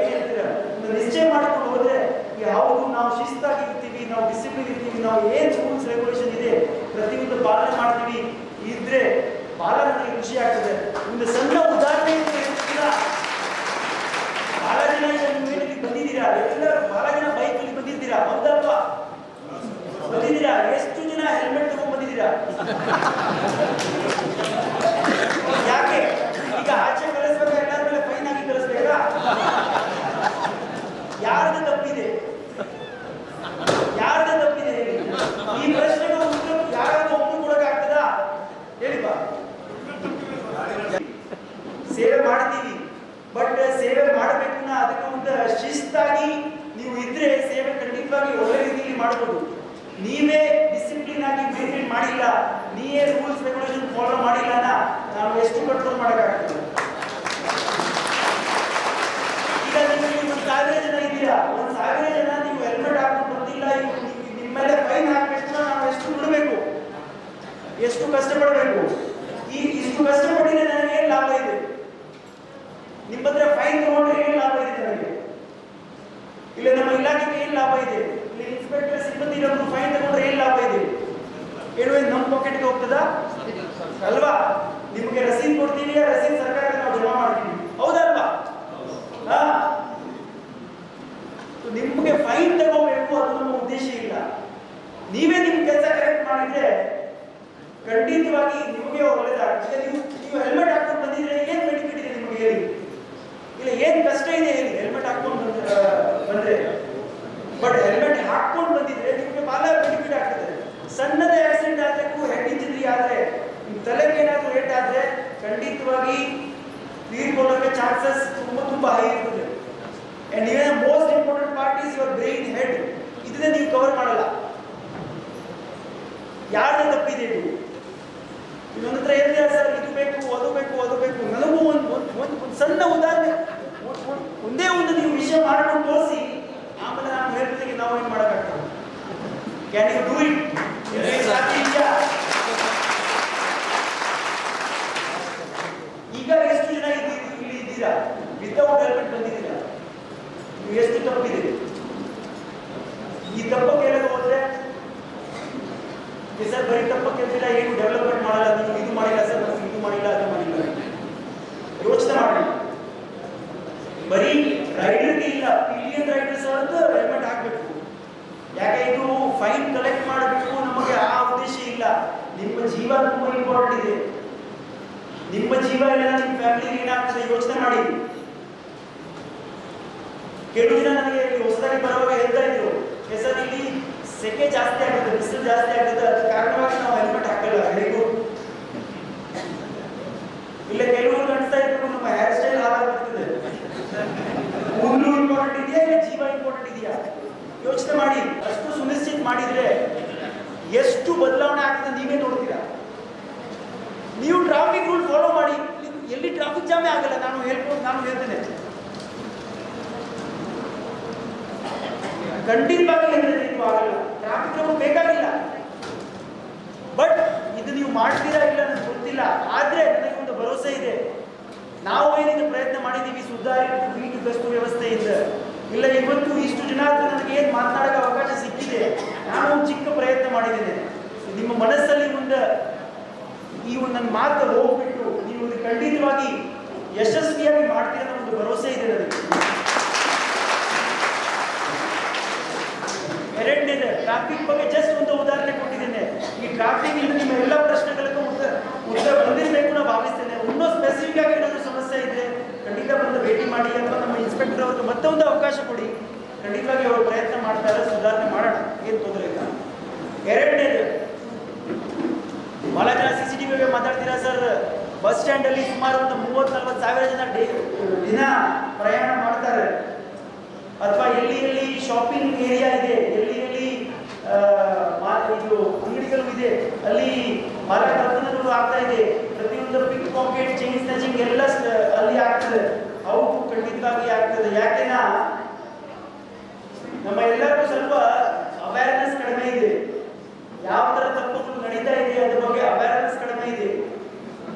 Speaker 3: ಏನ್ ಹೇಳ್ತೀರ, ಒಂದು ನಿಶ್ಚಯ ಮಾಡಿಕೊಂಡು ಹೋದ್ರೆ ಯಾವುದು ನಾವು ಶಿಸ್ತಾಗಿ ಇರ್ತೀವಿ, ನಾವು ಡಿಸಿಪ್ಲಿನ್ ಇರ್ತೀವಿ, ನಾವು ಏನ್ ರೂಲ್ಸ್ ರೆಗ್ಯುಲೇಷನ್ ಇದೆ ಪ್ರತಿಯೊಂದು ಪಾಲನೆ ಮಾಡ್ತೀವಿ ಇದ್ರೆ ಬಹಳ ನನಗೆ ಖುಷಿ ಆಗ್ತದೆ. ಒಂದು ಸಣ್ಣ ಉದಾಹರಣೆ ಬಹಳ ಜನ ನೀವು ಬಂದಿದ್ದೀರಾ, ಎಲ್ಲರೂ ಬಹಳ ಜನ ಬೈಕಲ್ಲಿ ಬಂದಿದ್ದೀರಾ, ಹೌದಲ್ವಾ? ಬಂದಿದ್ದೀರಾ? ಎಷ್ಟು ಜನ ಹೆಲ್ಮೆಟ್ ತಗೊಂಡ್ ಬಂದಿದ್ದೀರಾ? ಯಾಕೆ ಈಗ ಆಚೆ ಕಳಿಸ್ಬೇಕಾ, ಎಲ್ಲರ ಮೇಲೆ ಫೈನ್ ಆಗಿ ಕಳಿಸ್ಬೇಕಾ? ಯಾರ್ದು ತಪ್ಪಿದೆ? ಯಾರ್ದು ತಪ್ಪಿದೆ ಹೇಳಿ? ಈ ಪ್ರಶ್ನೆಗೆ ಉತ್ತರ ಯಾರಾದ್ರೂ ಒಪ್ಪು ಕೊಡಕ್ಕಾಗ್ತದಾ ಹೇಳಿಪ್ಪ? ಸೇವೆ ಮಾಡ್ತೀವಿ, ಬಟ್ ಸೇವೆ ಮಾಡಬೇಕು, ಅದಕ್ಕೆ ಒಂದು ಶಿಸ್ತಾಗಿ ನೀವು ಇದ್ರೆ ಸೇವೆ ಖಂಡಿತವಾಗಿ ಒಳ್ಳೆ ರೀತಿಯಲ್ಲಿ ಮಾಡಬಹುದು. ನೀವೇ ಡಿಸಿಪ್ಲಿನ್ ಆಗಿ ಮೇಂಟೈನ್ ಮಾಡಿಲ್ಲ, ನೀವೇ ರೂಲ್ಸ್ ರೆಗ್ಯುಲೇಷನ್ ಫಾಲೋ ಮಾಡಿಲ್ಲ, ನಾವು ಎಷ್ಟು ಕಂಟ್ರೋಲ್ ಮಾಡೋಕ್ಕಾಗ್ತದೆ? ಈಗ ನೀವು 1,000 ಜನ ಇದ್ದೀರಾ, 1,000 ಜನ ನೀವು ಹೆಲ್ಮೆಟ್ ಹಾಕೊಂಡು ಬಂದಿಲ್ಲ, ನಿಮ್ಮ ಮೇಲೆ ಫೈನ್ ಹಾಕಬೇಕು, ನಾವು ಎಷ್ಟು ಬಿಡಬೇಕು, ಎಷ್ಟು ಕಷ್ಟಪಡಬೇಕು? ಇಷ್ಟು ಕಷ್ಟಪಟ್ಟಿದ್ರೆ ನನಗೆ ಏನು ಲಾಭ ಇದೆ? ನಿಮ್ಮ ಹತ್ರ ಫೈನ್ ತಗೊಂಡ್ರೆ ಏನು ಲಾಭ ಇದೆ ನನಗೆ? ಇಲ್ಲ ನಮ್ಮ ಇಲಾಖೆಗೆ ಏನು ಲಾಭ ಇದೆ? ಇಲ್ಲ ಇನ್ಸ್ಪೆಕ್ಟರ್ ಸಿಬ್ಬಂದಿ ನಮ್ಗೆ ಫೈನ್ ತಗೊಂಡ್ರೆ ಏನು ಲಾಭ ಇದೆ? ಏನು ನಮ್ಮ ಪಾಕೆಟ್ಗೆ ಹೋಗ್ತದಾ? ಅಲ್ವಾ? ನಿಮಗೆ ರಸೀದ್ ಕೊಡ್ತೀವಿ, ರಸೀದ್ ಸರ್ಕಾರಕ್ಕೆ ನಾವು ಜಮಾ ಮಾಡ್ತೀವಿ, ಹೌದಲ್ವಾ? ನಿಮಗೆ ಫೈನ್ ತಗೋಬೇಕು ಅದು ನಮ್ಮ ಉದ್ದೇಶ ಇಲ್ಲ. ನೀವೇ ನಿಮ್ಮ ಕೆಲಸ ಕರೆಕ್ಟ್ ಮಾಡಿದ್ರೆ ಖಂಡಿತವಾಗಿ ನಿಮಗೆ ಒಳ್ಳೆದಾಗ್ತದೆ. ನೀವು ಹೆಲ್ಮೆಟ್ ಹಾಕೊಂಡು ಬಂದಿದ್ರೆ ಏನ್ ಬೆನಿಫಿಟ್ ಇದೆ ನಿಮಗೆ ಹೇಳಿ? ಇಲ್ಲ ಏನ್ ಕಷ್ಟ ಇದೆ ಹೇಳಿ ಹೆಲ್ಮೆಟ್ ಹಾಕೊಂಡು ಬಂದ್ರೆ? ಬಟ್ ಹೆಲ್ಮೆಟ್ ಹಾಕೊಂಡು ಬಂದಿದ್ರೆ ನಿಮಗೆ ಬಹಳ ಬೆನಿಫಿಟ್ ಆಗ್ತದೆ. ಸಣ್ಣದೇ ಆಕ್ಸಿಡೆಂಟ್ ಆದ್ರೆ, ಹೆಡ್ ಇಂಜರಿ ಆದ್ರೆ, ತಲೆಗೆ ಏನಾದ್ರೂ ಏಟ್ ಆದ್ರೆ ಖಂಡಿತವಾಗಿ ತೀರ್ಕೊಳ್ಳೋಕೆ ಚಾನ್ಸಸ್ ತುಂಬಾ ಹೈ ಇರ್ತದೆ. And even most important part is your brain, head. ಇದನ್ನೇ ನೀವು ಕವರ್ ಮಾಡಲ್ಲ. ಯಾರ್ದು ತಪ್ಪಿದೆ ಇದು? ಇನ್ನೊಂದು ಹತ್ರ ಹೇಳಿದ್ರೆ ಸರ್ ಇದು ಬೇಕು, ಅದು ಬೇಕು, ಅದು ಬೇಕು. ನನಗೂ ಒಂದು ಸಣ್ಣ ಉದಾಹರಣೆ, ಒಂದೇ ಒಂದು ನೀವು ವಿಷಯ ಮಾಡ್ಕೊಂಡು ತೋರಿಸಿ, ಆಮೇಲೆ ನಾನು ಹೇಳ್ತೀನಿ ನಾವು ಏನ್ ಮಾಡೋಕ್ಕಾಗ್ತದೆ. Can you do it? ಈಗ ಎಷ್ಟು ಜನ ಇಲ್ಲಿ ಇದ್ದೀರಾ ವಿತೌಟ್ ಹೆಲ್ಮೆಟ್ ಬಂದಿದ್ದೀರಾ? ನೀವು ಎಷ್ಟು ತಪ್ಪಿದೆ? ಈ ತಪ್ಪ ಕೇಳಕ್ಕೆ ಹೋದ್ರೆ ಸರ್ ಬರೀ ತಪ್ಪ ಕೇಳ್ತಿಲ್ಲ, ಏನು ಡೆವಲಪ್ಮೆಂಟ್ ಮಾಡಲ್ಲ, ನೀವು ಇದು ಮಾಡಿಲ್ಲ ಸರ್, ನಾವು ಇದು ಮಾಡಿಲ್ಲ, ಅದು ಮಾಡಿಲ್ಲ. ಯೋಚನೆ ಮಾಡಿ. ಬರೀ ರೈಡರ್ಗೆ ಇಲ್ಲ, ಪಿಲಿಯನ್ ರೈಡರ್ಸ್ ಅಂತ ಹೆಲ್ಮೆಟ್ ಹಾಕ್ಬೇಕು. ಯಾಕೆ ಇದು ಫೈನ್ ಕಲೆಕ್ಟ್ ಮಾಡಬೇಕು, ನಮಗೆ ಆ ಉದ್ದೇಶ ಇಲ್ಲ. ನಿಮ್ಮ ಜೀವ ತುಂಬಾ ಇಂಪಾರ್ಟೆಂಟ್ ಇದೆ. ನಿಮ್ಮ ಜೀವ ಇಲ್ಲ, ನಿಮ್ಮ ಫ್ಯಾಮಿಲಿಗೆ ಏನಾಗ್ತದೆ ಯೋಚನೆ ಮಾಡಿ. ಕೆಲವು ಜನ ನನಗೆ ಹೊಸದಾಗಿ ಬರುವಾಗ ಹೇಳ್ತಾ ಇದ್ರು, ಸರ್ ಇಲ್ಲಿ ಸೆಕೆ ಜಾಸ್ತಿ ಆಗುತ್ತೆ, ಬಿಸಿಲು ಜಾಸ್ತಿ ಆಗುತ್ತೆ, ಅದ್ರ ಕಾರಣವಾಗಿ ನಾವು ಹೆಲ್ಮೆಟ್ ಹಾಕಲ್ಲ. Very good. ಇಲ್ಲ ಕೆಲವರು ಕಾಣಿಸ್ತಾ ಇರ್ಬೇಕು, ನಮ್ಮ ಹೇರ್ ಸ್ಟೈಲ್ ಹಾಳಾಗ್ತದೆ. ಕೂದಲು ಇಂಪಾರ್ಟೆಂಟ್ ಇದೆಯಾ ಇಲ್ಲ ಜೀವ ಇಂಪಾರ್ಟೆಂಟ್ ಇದೆಯಾ? ಯೋಚನೆ ಮಾಡಿ. ಅಷ್ಟು ಸುನಿಶ್ಚಿತ ಮಾಡಿದ್ರೆ ಎಷ್ಟು ಬದಲಾವಣೆ ಆಗ್ತದೆ ನೀವೇ ನೋಡ್ತೀರಾ. ನೀವು ಟ್ರಾಫಿಕ್ ರೂಲ್ ಫಾಲೋ ಮಾಡಿ, ಎಲ್ಲಿ ಟ್ರಾಫಿಕ್ ಜಾಮೇ ಆಗಲ್ಲ. ನಾನು ಹೇಳ್ತೇನೆ ಖಂಡಿತವಾಗಿ ಇದು ಆಗಲ್ಲ. ಟ್ರಾಫಿಕ್ ರೂಲ್ ಬೇಕಾಗಿಲ್ಲ. ಬಟ್ ಇದು ನೀವು ಮಾಡ್ತೀರಾ ಇಲ್ಲ ನನಗೆ ಗೊತ್ತಿಲ್ಲ, ಆದ್ರೆ ನನಗೆ ಒಂದು ಭರವಸೆ ಇದೆ. ನಾವು ಏನಿದೆ ಪ್ರಯತ್ನ ಮಾಡಿದ್ದೀವಿ ಸುಧಾರಿತ ಬೀಟು ಗಸ್ತು ವ್ಯವಸ್ಥೆಯಿಂದ. ಇಲ್ಲ ಇವತ್ತು ಇಷ್ಟು ಜನ ನನಗೆ ಏನು ಮಾತನಾಡೋಕೆ ಅವಕಾಶ ಸಿಕ್ಕಿದೆ. ನಾನು ಒಂದು ಚಿಕ್ಕ ಪ್ರಯತ್ನ ಮಾಡಿದ್ದೇನೆ. ನಿಮ್ಮ ಮನಸ್ಸಲ್ಲಿ ಒಂದು ಈ ನನ್ನ ಮಾತು ಹೋಗ್ಬಿಟ್ಟು ನೀವು ಇದು ಖಂಡಿತವಾಗಿ ಯಶಸ್ವಿಯಾಗಿ ಮಾಡ್ತೀರ ಅನ್ನೋ ಒಂದು ಭರವಸೆ ಇದೆ ನನಗೆ. ಎರಡನೇದು ಟ್ರಾಫಿಕ್ ಬಗ್ಗೆ ಜಸ್ಟ್ ಒಂದು ಉದಾಹರಣೆ ಕೊಟ್ಟಿದ್ದೇನೆ. ಈ ಟ್ರಾಫಿಕ್ ಇಂದ ನಿಮ್ಮ ಎಲ್ಲ ಪ್ರಶ್ನೆಗಳಿಗೂ ಉತ್ತರ ಬಂದಿರಬೇಕು ನಾವು ಭಾವಿಸ್ತೇನೆ. ಇನ್ನೂ ಸ್ಪೆಸಿಫಿಕ್ ಆಗಿ ಏನಾದರೂ ಸಮಸ್ಯೆ ಇದೆ ಖಂಡಿತ ಬಂದು ಭೇಟಿ ಮಾಡಿ, ಅಥವಾ ನಮ್ಮ ಇನ್ಸ್ಪೆಕ್ಟರ್ ಅವ್ರಿಗೆ ಮತ್ತೊಂದು ಅವಕಾಶ ಕೊಡಿ. ಖಂಡಿತವಾಗಿ ಅವರು ಪ್ರಯತ್ನ ಮಾಡ್ತಾರೆ, ಸುಧಾರಣೆ ಮಾಡೋಣ, ಏನು ತೊಂದರೆ ಇಲ್ಲ. ಎರಡನೇದು, ಬಹಳ ಜನ CCTV ಬಗ್ಗೆ ಮಾತಾಡ್ತೀರಾ ಸರ್. ಬಸ್ ಸ್ಟ್ಯಾಂಡ್ ಅಲ್ಲಿ ಸುಮಾರು ಒಂದು 30-40 ಸಾವಿರ ಜನ ದಿನ ಪ್ರಯಾಣ ಮಾಡ್ತಾರೆ. ಅಥವಾ ಎಲ್ಲಿ ಶಾಪಿಂಗ್ ಏರಿಯಾ ಇದೆ, ಎಲ್ಲಿ ಇದು ಅಂಗಡಿಗಳು ಇದೆ, ಅಲ್ಲಿ ಮಾರಾಟ ಪ್ರಕರಣಗಳು ಆಗ್ತಾ ಇದೆ. ಪ್ರತಿಯೊಂದು ಪಿಕ್ ಪಾಕೆಟ್, ಚೈನ್ ಸ್ನ್ಯಾಚಿಂಗ್ ಎಲ್ಲ ಅಲ್ಲಿ ಆಗ್ತದೆ. ಹೌದು, ಖಂಡಿತವಾಗಿ ಆಗ್ತದೆ. ಯಾಕೆನಾ ನಮ್ಮ ಎಲ್ಲರಿಗೂ ಸ್ವಲ್ಪ ಅವೇರ್ನೆಸ್ ಕಡಿಮೆ ಇದೆ. ಯಾವ ತರ ತಪ್ಪುಗಳು ನಡೀತಾ ಇದೆ ಅದ್ರ ಬಗ್ಗೆ ಅವೇರ್ನೆಸ್ ಕಡಿಮೆ ಇದೆ.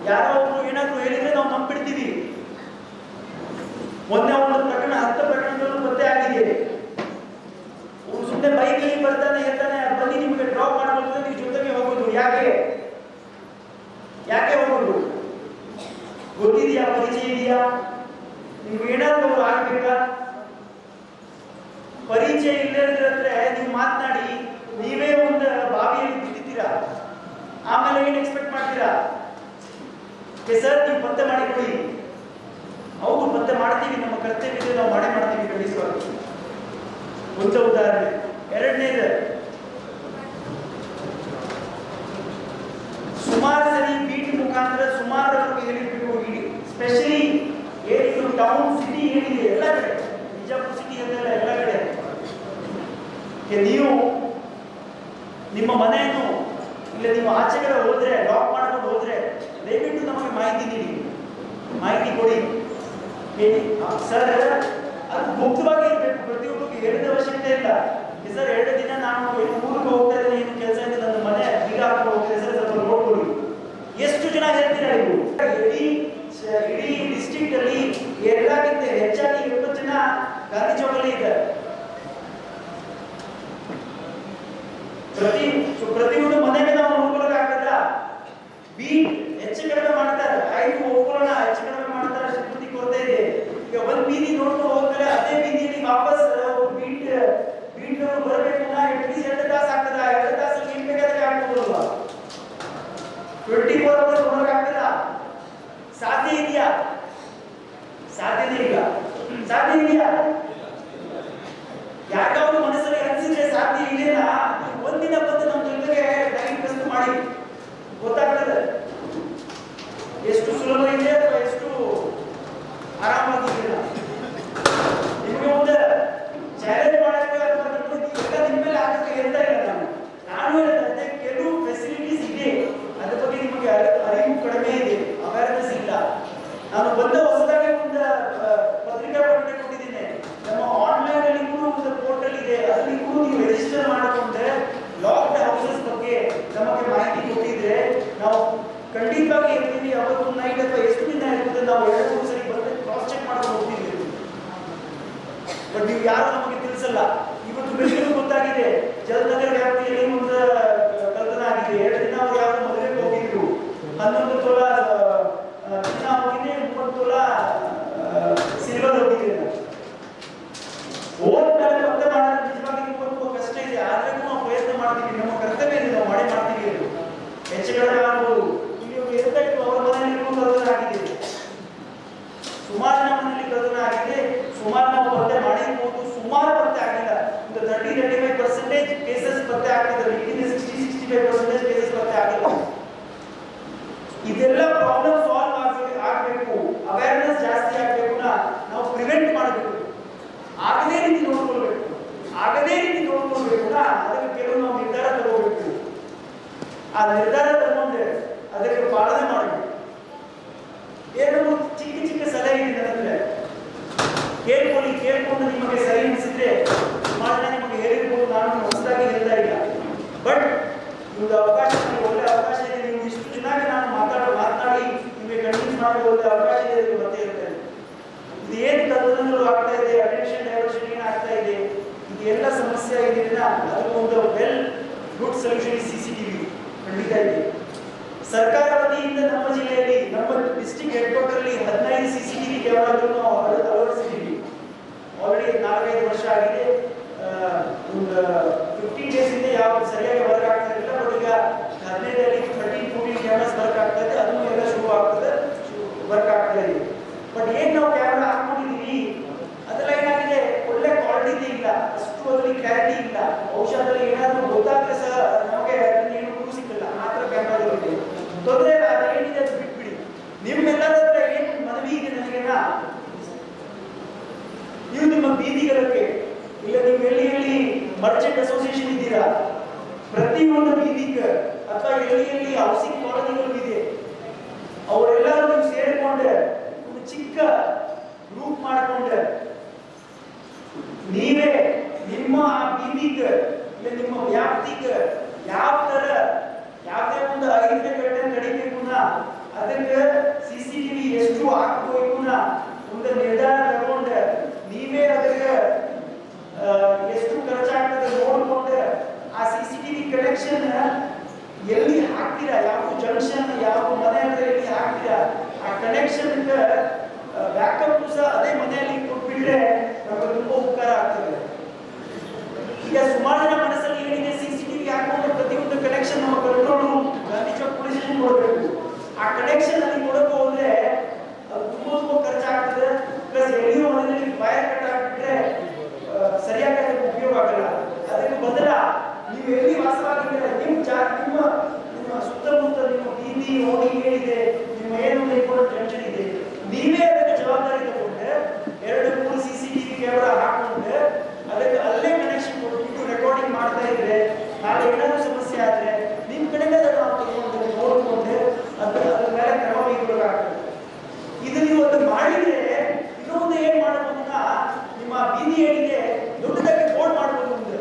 Speaker 3: ಯಾರೋ ಒಬ್ರು ಏನಾದ್ರು ಹೇಳಿದ್ರೆ ನಾವು ನಂಬಿಡ್ತೀವಿ. ಮೊನ್ನೆ ಒಂದು ಪ್ರಕರಣ, 10 ಪ್ರಕರಣಗಳು ಪತ್ತೆ ಆಗಿದೆ. ಅವ್ರು ಸುಮ್ಮನೆ ಬೈಕಲ್ಲಿ ಬರ್ತಾನೆ ಇರ್ತಾನೆ, ಬನ್ನಿ ನಿಮಗೆ ಡ್ರಾಪ್ ಮಾಡಬಹುದು, ನೀವು ಜೊತೆಗೆ ಹೋಗೋದು. ಯಾಕೆ ಹೋಗೋದು? ಗೊತ್ತಿದೆಯಾ? ಪರಿಚಯ ಇದೆಯಾ? ನೀವು ಏನಾದ್ರು ಅವ್ರು ಆಗ್ಬೇಕಾ? ಪರಿಚಯ ಇಲ್ಲದ್ರೆ ನೀವು ಮಾತನಾಡಿ, ನೀವೇ ಒಂದು ಬಾವಿಯಲ್ಲಿ ಬಿದ್ದಿದ್ದೀರಾ, ಆಮೇಲೆ ಏನು ಎಕ್ಸ್ಪೆಕ್ಟ್ ಮಾಡ್ತೀರಾ? ಸರ್ ನೀವು ಪತ್ತೆ ಮಾಡಿ ಕೊಡಿ. ಹೌದು, ಪತ್ತೆ ಮಾಡ್ತೀವಿ, ನಮ್ಮ ಕರ್ತವ್ಯ ನಾವು ಮಾಡ್ತೀವಿ ಖಂಡಿತವಾಗಿ. ಒಂದು ಉದಾಹರಣೆ. ಎರಡನೇದು, ಸುಮಾರು ಸರಿ ಬೀಟ್ ಮುಖಾಂತರ ಸುಮಾರು ಹೇಳಿರ್ಬೇಕು. ಸ್ಪೆಷಲಿ ಏನಿದು ಟೌನ್ ಸಿಟಿ ಏನಿದೆ ಎಲ್ಲ ಕಡೆ, ಬಿಜಾಪುರ ಸಿಟಿ ಅಂತೆಲ್ಲ ಎಲ್ಲ ಕಡೆ ನೀವು ನಿಮ್ಮ ಮನೆಯನ್ನು ಇಲ್ಲ ನೀವು ಆಚೆ ಕಡೆ ಹೋದ್ರೆ, ಲಾಕ್ ಮಾಡ್ಕೊಂಡು ಹೋದ್ರೆ, ದಯವಿಟ್ಟು ನಮಗೆ ಮಾಹಿತಿ ನೀಡಿ, ಮಾಹಿತಿ ಕೊಡಿ. ಸರ್ ಅದು ಮುಕ್ತವಾಗಿ ಇರಬೇಕು, ಪ್ರತಿಯೊಬ್ಬರಿಗೆ ಹೇಳಿದ ಅವಶ್ಯಕತೆ ಇಲ್ಲ. ಸರ್ 2 ದಿನ ನಾನು ಊರಿಗೆ ಹೋಗ್ತಾ ಇದ್ದೇನೆ, ಏನು ಕೆಲಸ ಇದೆ, ನನ್ನ ಮನೆ ಬೀಗ ಹಾಕೊಂಡು ಹೋಗ್ತೇನೆ ಸರ್, ಸ್ವಲ್ಪ ನೋಡ್ಕೊಡಿ. ಎಷ್ಟು ಜನ ಹೇಳ್ತೀರಾ ನೀವು? ಇಡೀ ಡಿಸ್ಟ್ರಿಕ್ಟ್ ಅಲ್ಲಿ ಎಲ್ಲಕ್ಕಿಂತ ಹೆಚ್ಚಾಗಿ 20 ಜನ ಗಾಂಧಿ ಚೌಕಲ್ಲಿ ಇದ್ದಾರೆ. ಪ್ರತಿಯೊಂದು ಮನೆಗೆ ನಾವು ನೋಡ್ಕೊಳ್ಳೋಕೆ ಆಗಲ್ಲ. ಬೀಟ್ ಹೆಚ್ಚು ಕಡಿಮೆ ಮಾಡ್ತಾರೆ, ಆಯ್ತು ಹೋಗೋಣ, ಹೆಚ್ಚು ಕಡಿಮೆ ಮಾಡ್ತಾರೆ, ಶ್ರೀಮತಿ ಕೊರತೆ ಇದೆ. ಈಗ ಒಂದು ಬೀದಿ ನೋಡ್ಕೊಂಡು ಹೋಗ್ತಾರೆ, ಅದೇ ಬೀದಿಯಲ್ಲಿ ವಾಪಸ್ ಬೀಟ್ ಬರಬೇಕು, ಅಟ್ಲೀಸ್ಟ್ 2 ತಾಸು ಆಗ್ತದ. 2 ತಾಸು ಏನ್ ಬೇಕಾದ್ರೆ ಆಗ್ಬೋದಲ್ವಾ? 24 ಅವರ್ಸ್ ನೋಡಕ್ ಆಗ್ತದ? ಸಾಧ್ಯ ಇದೆಯಾ? ಸಾಧ್ಯನೇ ಇಲ್ಲ. ಸಾಧ್ಯ ಇದೆಯಾ? ಯಾಕಾದ್ರೂ ಮನಸ್ಸಲ್ಲಿ ಅನಿಸಿದ್ರೆ ಸಾಧ್ಯ ಇಲ್ಲ. ಒಂದಿನ ಬಂದು ನಮ್ಮ ಜೊತೆಗೆ ಟೈಮ್ ಖರ್ಚು ಮಾಡಿ, ಗೊತ್ತಾಗ್ತದೆ ಎಷ್ಟು ಸುಲಭ ಇದೆ ಅಥವಾ ಎಷ್ಟು ಆರಾಮಾಗಿಲ್ಲ. ನಿಮಗೆ ಒಂದು ಚಾಲೆಂಜ್ ಮಾಡಕ್ಕೆ ಅಥವಾ ನಿಮ್ಮ ಮೇಲೆ ಆಗಕ್ಕೆ ಹೇಳ್ತಾ ಇಲ್ಲ. ನಾನು ಹೇಳಿದ್ರೆ ಕೆಲವು ಫೆಸಿಲಿಟೀಸ್ ಇದೆ, ಅದ್ರ ಬಗ್ಗೆ ನಿಮಗೆ ಅರಿವು ಕಡಿಮೆ ಇದೆ, ಅವೇರ್ನೆಸ್ ಇಲ್ಲ. ನಾನು ಬಂದ ಹೊಸದಾಗಿ ಒಂದು ಪತ್ರಿಕಾ ಪ್ರಕಟಣೆ ಕೊಟ್ಟಿದ್ದೇನೆ. ನಮ್ಮ ಆನ್ಲೈನ್ ಅಲ್ಲಿ ಕೂಡ ಒಂದು ಪೋರ್ಟಲ್ ಇದೆ, ಅದರಲ್ಲಿ ಕೂಡ ನೀವು ರಿಜಿಸ್ಟರ್ ಮಾಡಿಕೊಂಡ್ರೆ ಲಾಕ್ಡ್ ಹೌಸಸ್ ಬಗ್ಗೆ ನಮಗೆ ಮಾಹಿತಿ ಕೊಟ್ಟಿದ್ರೆ ನಾವು ಖಂಡಿತವಾಗಿ ಹೇಳ್ತೀವಿ. ಅವತ್ತು ನೈಟ್ ಅಥವಾ ಎಷ್ಟು ದಿನ ಇರ್ತದೆ, ನಾವು 2-3 ಸರಿ ಬಂದು ಕ್ರಾಸ್ ಚೆಕ್ ಮಾಡ್ಕೊಂಡು ಹೋಗ್ತಿದ್ವಿ. ಬಟ್ ನೀವು ಯಾರು ನಮಗೆ ತಿಳಿಸಲ್ಲ. ಇವತ್ತು ಬೆಳಗ್ಗೆ ಗೊತ್ತಾಗಿದೆ, ಜಲನಗರ ವ್ಯಾಪ್ತಿಯಲ್ಲಿ ಒಂದು ಕಲ್ಪನೆ ಆಗಿದೆ. 2 ದಿನ ಅವರು ಯಾರು ಮದುವೆಗೆ ಹೋಗಿದ್ರು, 11 ತೊಲ ಚಿನ್ನ ಹೋಗಿದೆ, 30 ತೊಲ ಸಿಲ್ವರ್ ಹೋಗಿದೆ. ಹೋದ್ಮೇಲೆ ಪತ್ತೆ ಮಾಡೋದು ನಿಜವಾಗಿ ತುಂಬಾ ಕಷ್ಟ ಇದೆ. ಆದ್ರೆ ನಾವು ಪ್ರಯತ್ನ ಮಾಡ್ತೀವಿ, ನಮ್ಮ ಕರ್ತವ್ಯ ಇದೆ, ನಾವು ಮಾಡ್ತೀವಿ. ಅದು ಹೆಚ್ಚು ಕಡಿಮೆ ಆಗ್ಬೋದು. ಇಲ್ಲಿ ಇರ್ಬೇಕು, ಅವರ ಮನೆಯಲ್ಲಿ ಕಲ್ಪನೆ ಆಗಿದೆ, ಸುಮಾರು ನಮ್ಮ ಮನೆಯಲ್ಲಿ ಕಲ್ಪನೆ ಆಗಿದೆ. ಸುಮಾರು ನಾವು ಪತ್ತೆ ಮಾಡಿರ್ಬೋದು, ಸುಮಾರು ಪತ್ತೆ ಆಗಿಲ್ಲ. ಒಂದು 30-35% ಕೇಸಸ್ ಪತ್ತೆ ಆಗ್ತದೆ. 60-65% ಕೇಸಸ್ ಪತ್ತೆ ಆಗಿಲ್ಲ. ಇದೆಲ್ಲ ಪ್ರಾಬ್ಲಮ್ ಸಾಲ್ವ್ ಆಗಬೇಕು, ಅವೇರ್ನೆಸ್ ಜಾಸ್ತಿ ಆಗಬೇಕು, ನಾವು ಪ್ರಿವೆಂಟ್ ಮಾಡಬೇಕು. ಆಗದೇ ರೀತಿ ನೋಡ್ಕೊಳ್ಬೇಕು, ಅದಕ್ಕೆ ಕೆಲವು ನಾವು ನಿರ್ಧಾರ ತಗೋಬೇಕು. ಆ ನಿರ್ಧಾರ ತಗೊಂಡ್ರೆ ಅದಕ್ಕೆ ಪಾಲನೆ ಮಾಡಬೇಕು. ಏನು ಚಿಕ್ಕ ಸಲಹೆ ಇದೆ ಅಂದ್ರೆ, ಕೇಳ್ಕೊಂಡು ನಿಮಗೆ ಸರಿ ಅನಿಸಿದ್ರೆ ಸುಮಾರು ಜನ ನಿಮಗೆ ಹೇಳಿರ್ಬೋದು, ನಾನು ಹೊಸದಾಗಿ ಹೇಳ್ತಾ ಇಲ್ಲ. ಬಟ್ ನಿಮ್ಗೆ ಅವಕಾಶ, ಒಳ್ಳೆ ಅವಕಾಶ ಇದೆ. ನೀವು ಇಷ್ಟು ಚೆನ್ನಾಗಿ ನಾನು ಮಾತನಾಡಿ ನಿಮಗೆ ಕನ್ವಿನ್ಸ್ ಮಾಡಿ ಒಳ್ಳೆ ಅವಕಾಶ ಇದೆ, ಗೊತ್ತೇ ಇರ್ತದೆ. ಇದು ಏನು ತಂತ್ರಜ್ಞಾನಗಳು ಆಗ್ತಾ ಇದೆ, ಅಟೆನ್ಷನ್ ಡೈವರ್ಷನ್ ಏನು ಆಗ್ತಾ ಇದೆ, ಇದು ಎಲ್ಲ ಸಮಸ್ಯೆ ಆಗಿದ್ದರಿಂದ ಅದಕ್ಕೊಂದು ವೆಲ್ ಗುಡ್ ಸೊಲ್ಯೂಷನ್ CCTV ಖಂಡಿತ ಇದೆ. ಸರ್ಕಾರ ವತಿಯಿಂದ ನಮ್ಮ ಜಿಲ್ಲೆಯಲ್ಲಿ ನಮ್ಮ ಡಿಸ್ಟ್ರಿಕ್ಟ್ ಹೆಡ್ ಕ್ವಾರ್ಟರ್ ಅಲ್ಲಿ 15 CCTV ಕ್ಯಾಮೆರಾಗಳನ್ನು ಅಳವಡಿಸಿದ್ದೀವಿ. ಆಲ್ರೆಡಿ 4-5 ವರ್ಷ ಆಗಿದೆ. 15 ಡೇಸ್ ಇಂದ ಯಾವ ಸರಿಯಾಗಿ ವರ್ಕ್ ಆಗ್ತಾ ಇಲ್ಲ. ಬಟ್ ಈಗ 15ರಲ್ಲಿ 13-14 ಕ್ಯಾಮೆರಾಸ್ ವರ್ಕ್ ಆಗ್ತಾ ಇದೆ. ಅದನ್ನು ಎಲ್ಲ ಶುರು ಆಗ್ತದೆ, ವರ್ಕ್ ಆಗ್ತಾ ಇದೆ. ಬಟ್ ಏನ್ ನಾವು ಕ್ಯಾಮೆರಾ ಹಾಕೊಂಡಿದೀವಿ ಅದೆಲ್ಲ ಏನಾಗಿದೆ, ಒಳ್ಳೆ ಕ್ವಾಲಿಟಿ ಇಲ್ಲ, ಅಷ್ಟು ಅದರಲ್ಲಿ ಕ್ಲಾರಿಟಿ ಇಲ್ಲ. ಔಷಧದಲ್ಲಿ ಏನಾದರೂ ಗೊತ್ತಾದ್ರೆ ಸಹ ನಮಗೆ ಏನು ಕ್ಲೂ ಸಿಕ್ಕಲ್ಲ. ಆ ಥರ ಕ್ಯಾಮೆರಾಗಳಿದೆ. ತೊಂದರೆ ಇಲ್ಲ, ಅದು ಏನಿದೆ ಅದು ಬಿಟ್ಬಿಡಿ. ನಿಮ್ಮೆಲ್ಲರ ಹತ್ರ ಏನು ಮನವಿ ಇದೆ ನನಗೆನ, ನೀವು ನಿಮ್ಮ ಬೀದಿಗಳಿಗೆ ಇಲ್ಲ, ನೀವು ಎಲ್ಲಿ ಮರ್ಚೆಂಟ್ ಅಸೋಸಿಯೇಷನ್ ಇದ್ದೀರಾ, ಪ್ರತಿಯೊಂದು ಬೀದಿಗೆ ಅಥವಾ ಎಲ್ಲಿ ಹೌಸಿಂಗ್ ಕಾಲೋನಿಗಳು ಇದೆ, ಅವರೆಲ್ಲರೂ ನೀವು ಸೇರಿಕೊಂಡ್ರೆ ಒಂದು ಚಿಕ್ಕ ಗ್ರೂಪ್ ಮಾಡಿಕೊಂಡ್ರೆ ನೀವೇ ನಿಮ್ಮ ಬೀದಿಗೆ ಇಲ್ಲ ನಿಮ್ಮ ವ್ಯಾಪ್ತಿಗೆ ಯಾವ ತರ ಯಾವುದೇ ಒಂದು ಅಹಿಂಸೆ ಘಟನೆ ನಡೀಬೇಕು ಅದಕ್ಕೆ CCTV ಎಷ್ಟು ಹಾಕಬೇಕು ಒಂದು ನಿರ್ಧಾರ ತಗೊಂಡ್ರೆ ನೀವೇ ಅದಕ್ಕೆ ಎಷ್ಟು ಖರ್ಚಾಗ್ತದೆ ನೋಡ್ಕೊಂಡ್ರೆ ಆ CCTV ಕನೆಕ್ಷನ್ ಎಲ್ಲಿ ಹಾಕ್ತೀರಾ, ಯಾವ ಜಂಕ್ಷನ್ ಯಾವ ಮನೆ ಹತ್ರ ಎಲ್ಲಿ ಹಾಕ್ತೀರಾ, ಆ ಕನೆಕ್ಷನ್ ಬ್ಯಾಕಪ್ ಸಹ ಅದೇ ಮನೆಯಲ್ಲಿ ಕೊಟ್ಬಿಟ್ರೆ ನಮಗೆ ತುಂಬಾ ಉಪಕಾರ ಆಗ್ತದೆ. ಈಗ ಸುಮಾರು ಜನ ಮನಸ್ಸಲ್ಲಿ ಏನಿದೆ, CCTV ಹಾಕೊಂಡು ಪ್ರತಿಯೊಂದು ಕನೆಕ್ಷನ್ ನಮ್ಮ control room Gandhi Chowk police station ಕೊಡಬೇಕು. ಆ ಕನೆಕ್ಷನ್ ಅಲ್ಲಿ ಕೊಡಬೇಕು ಅಂದ್ರೆ ಅದು ತುಂಬಾ ಖರ್ಚಾಗ್ತದೆ. ಪ್ಲಸ್ ಎಲ್ಲಿಯೋ ಮನೆಯಲ್ಲಿ ವೈರ್ ಕಟ್ ಆಗಿಬಿಟ್ರೆ ಸರಿಯಾಗಿ ಅದಕ್ಕೆ ಉಪಯೋಗ ಆಗಲ್ಲ. ಅದಕ್ಕೆ ಬದಲ ನೀವು ಎಲ್ಲಿ ವಾಸವಾಗಿದ್ದೀರ, ನಿಮ್ಮ ಸುತ್ತಮುತ್ತ ನಿಮ್ಮ ಬೀದಿ ಓಣಿ ಏನಿದೆ, ನಿಮ್ಮ ಏನು ಇಂಪಾರ್ಟೆಂಟ್ ಜಂಕ್ಷನ್ ಇದೆ, ನೀವೇ ಅದಕ್ಕೆ ಜವಾಬ್ದಾರಿ ತಗೊಂಡ್ರೆ 2-3 CCTV ಕ್ಯಾಮೆರಾ ಹಾಕೊಂಡ್ರೆ ಅದಕ್ಕೆ ಅಲ್ಲೇ ಕನೆಕ್ಷನ್ ಕೊಟ್ಬಿಟ್ಟು ರೆಕಾರ್ಡಿಂಗ್ ಮಾಡ್ತಾ ಇದ್ರೆ ನಾಳೆ ಏನಾದರೂ ಸಮಸ್ಯೆ ಆದ್ರೆ ನಿಮ್ ಕಡೆಗೆ ನಾವು ತಗೊಂಡು ನೋಡ್ಕೊಂಡು ಅದ್ರ ಮೇಲೆ ಕ್ರಮ ಕೈಗೊಳ್ಳಬೇಕಾಗ್ತದೆ. ಇದು ನೀವು ಅದು ಮಾಡಿದ್ರೆ ಇನ್ನೊಂದು ಏನ್ ಮಾಡಬಹುದು, ನಿಮ್ಮ ಬೀದಿ ಏನಿದೆ ದೊಡ್ಡದಾಗಿ ಬೋರ್ಡ್ ಮಾಡಬಹುದು. ಮುಂದೆ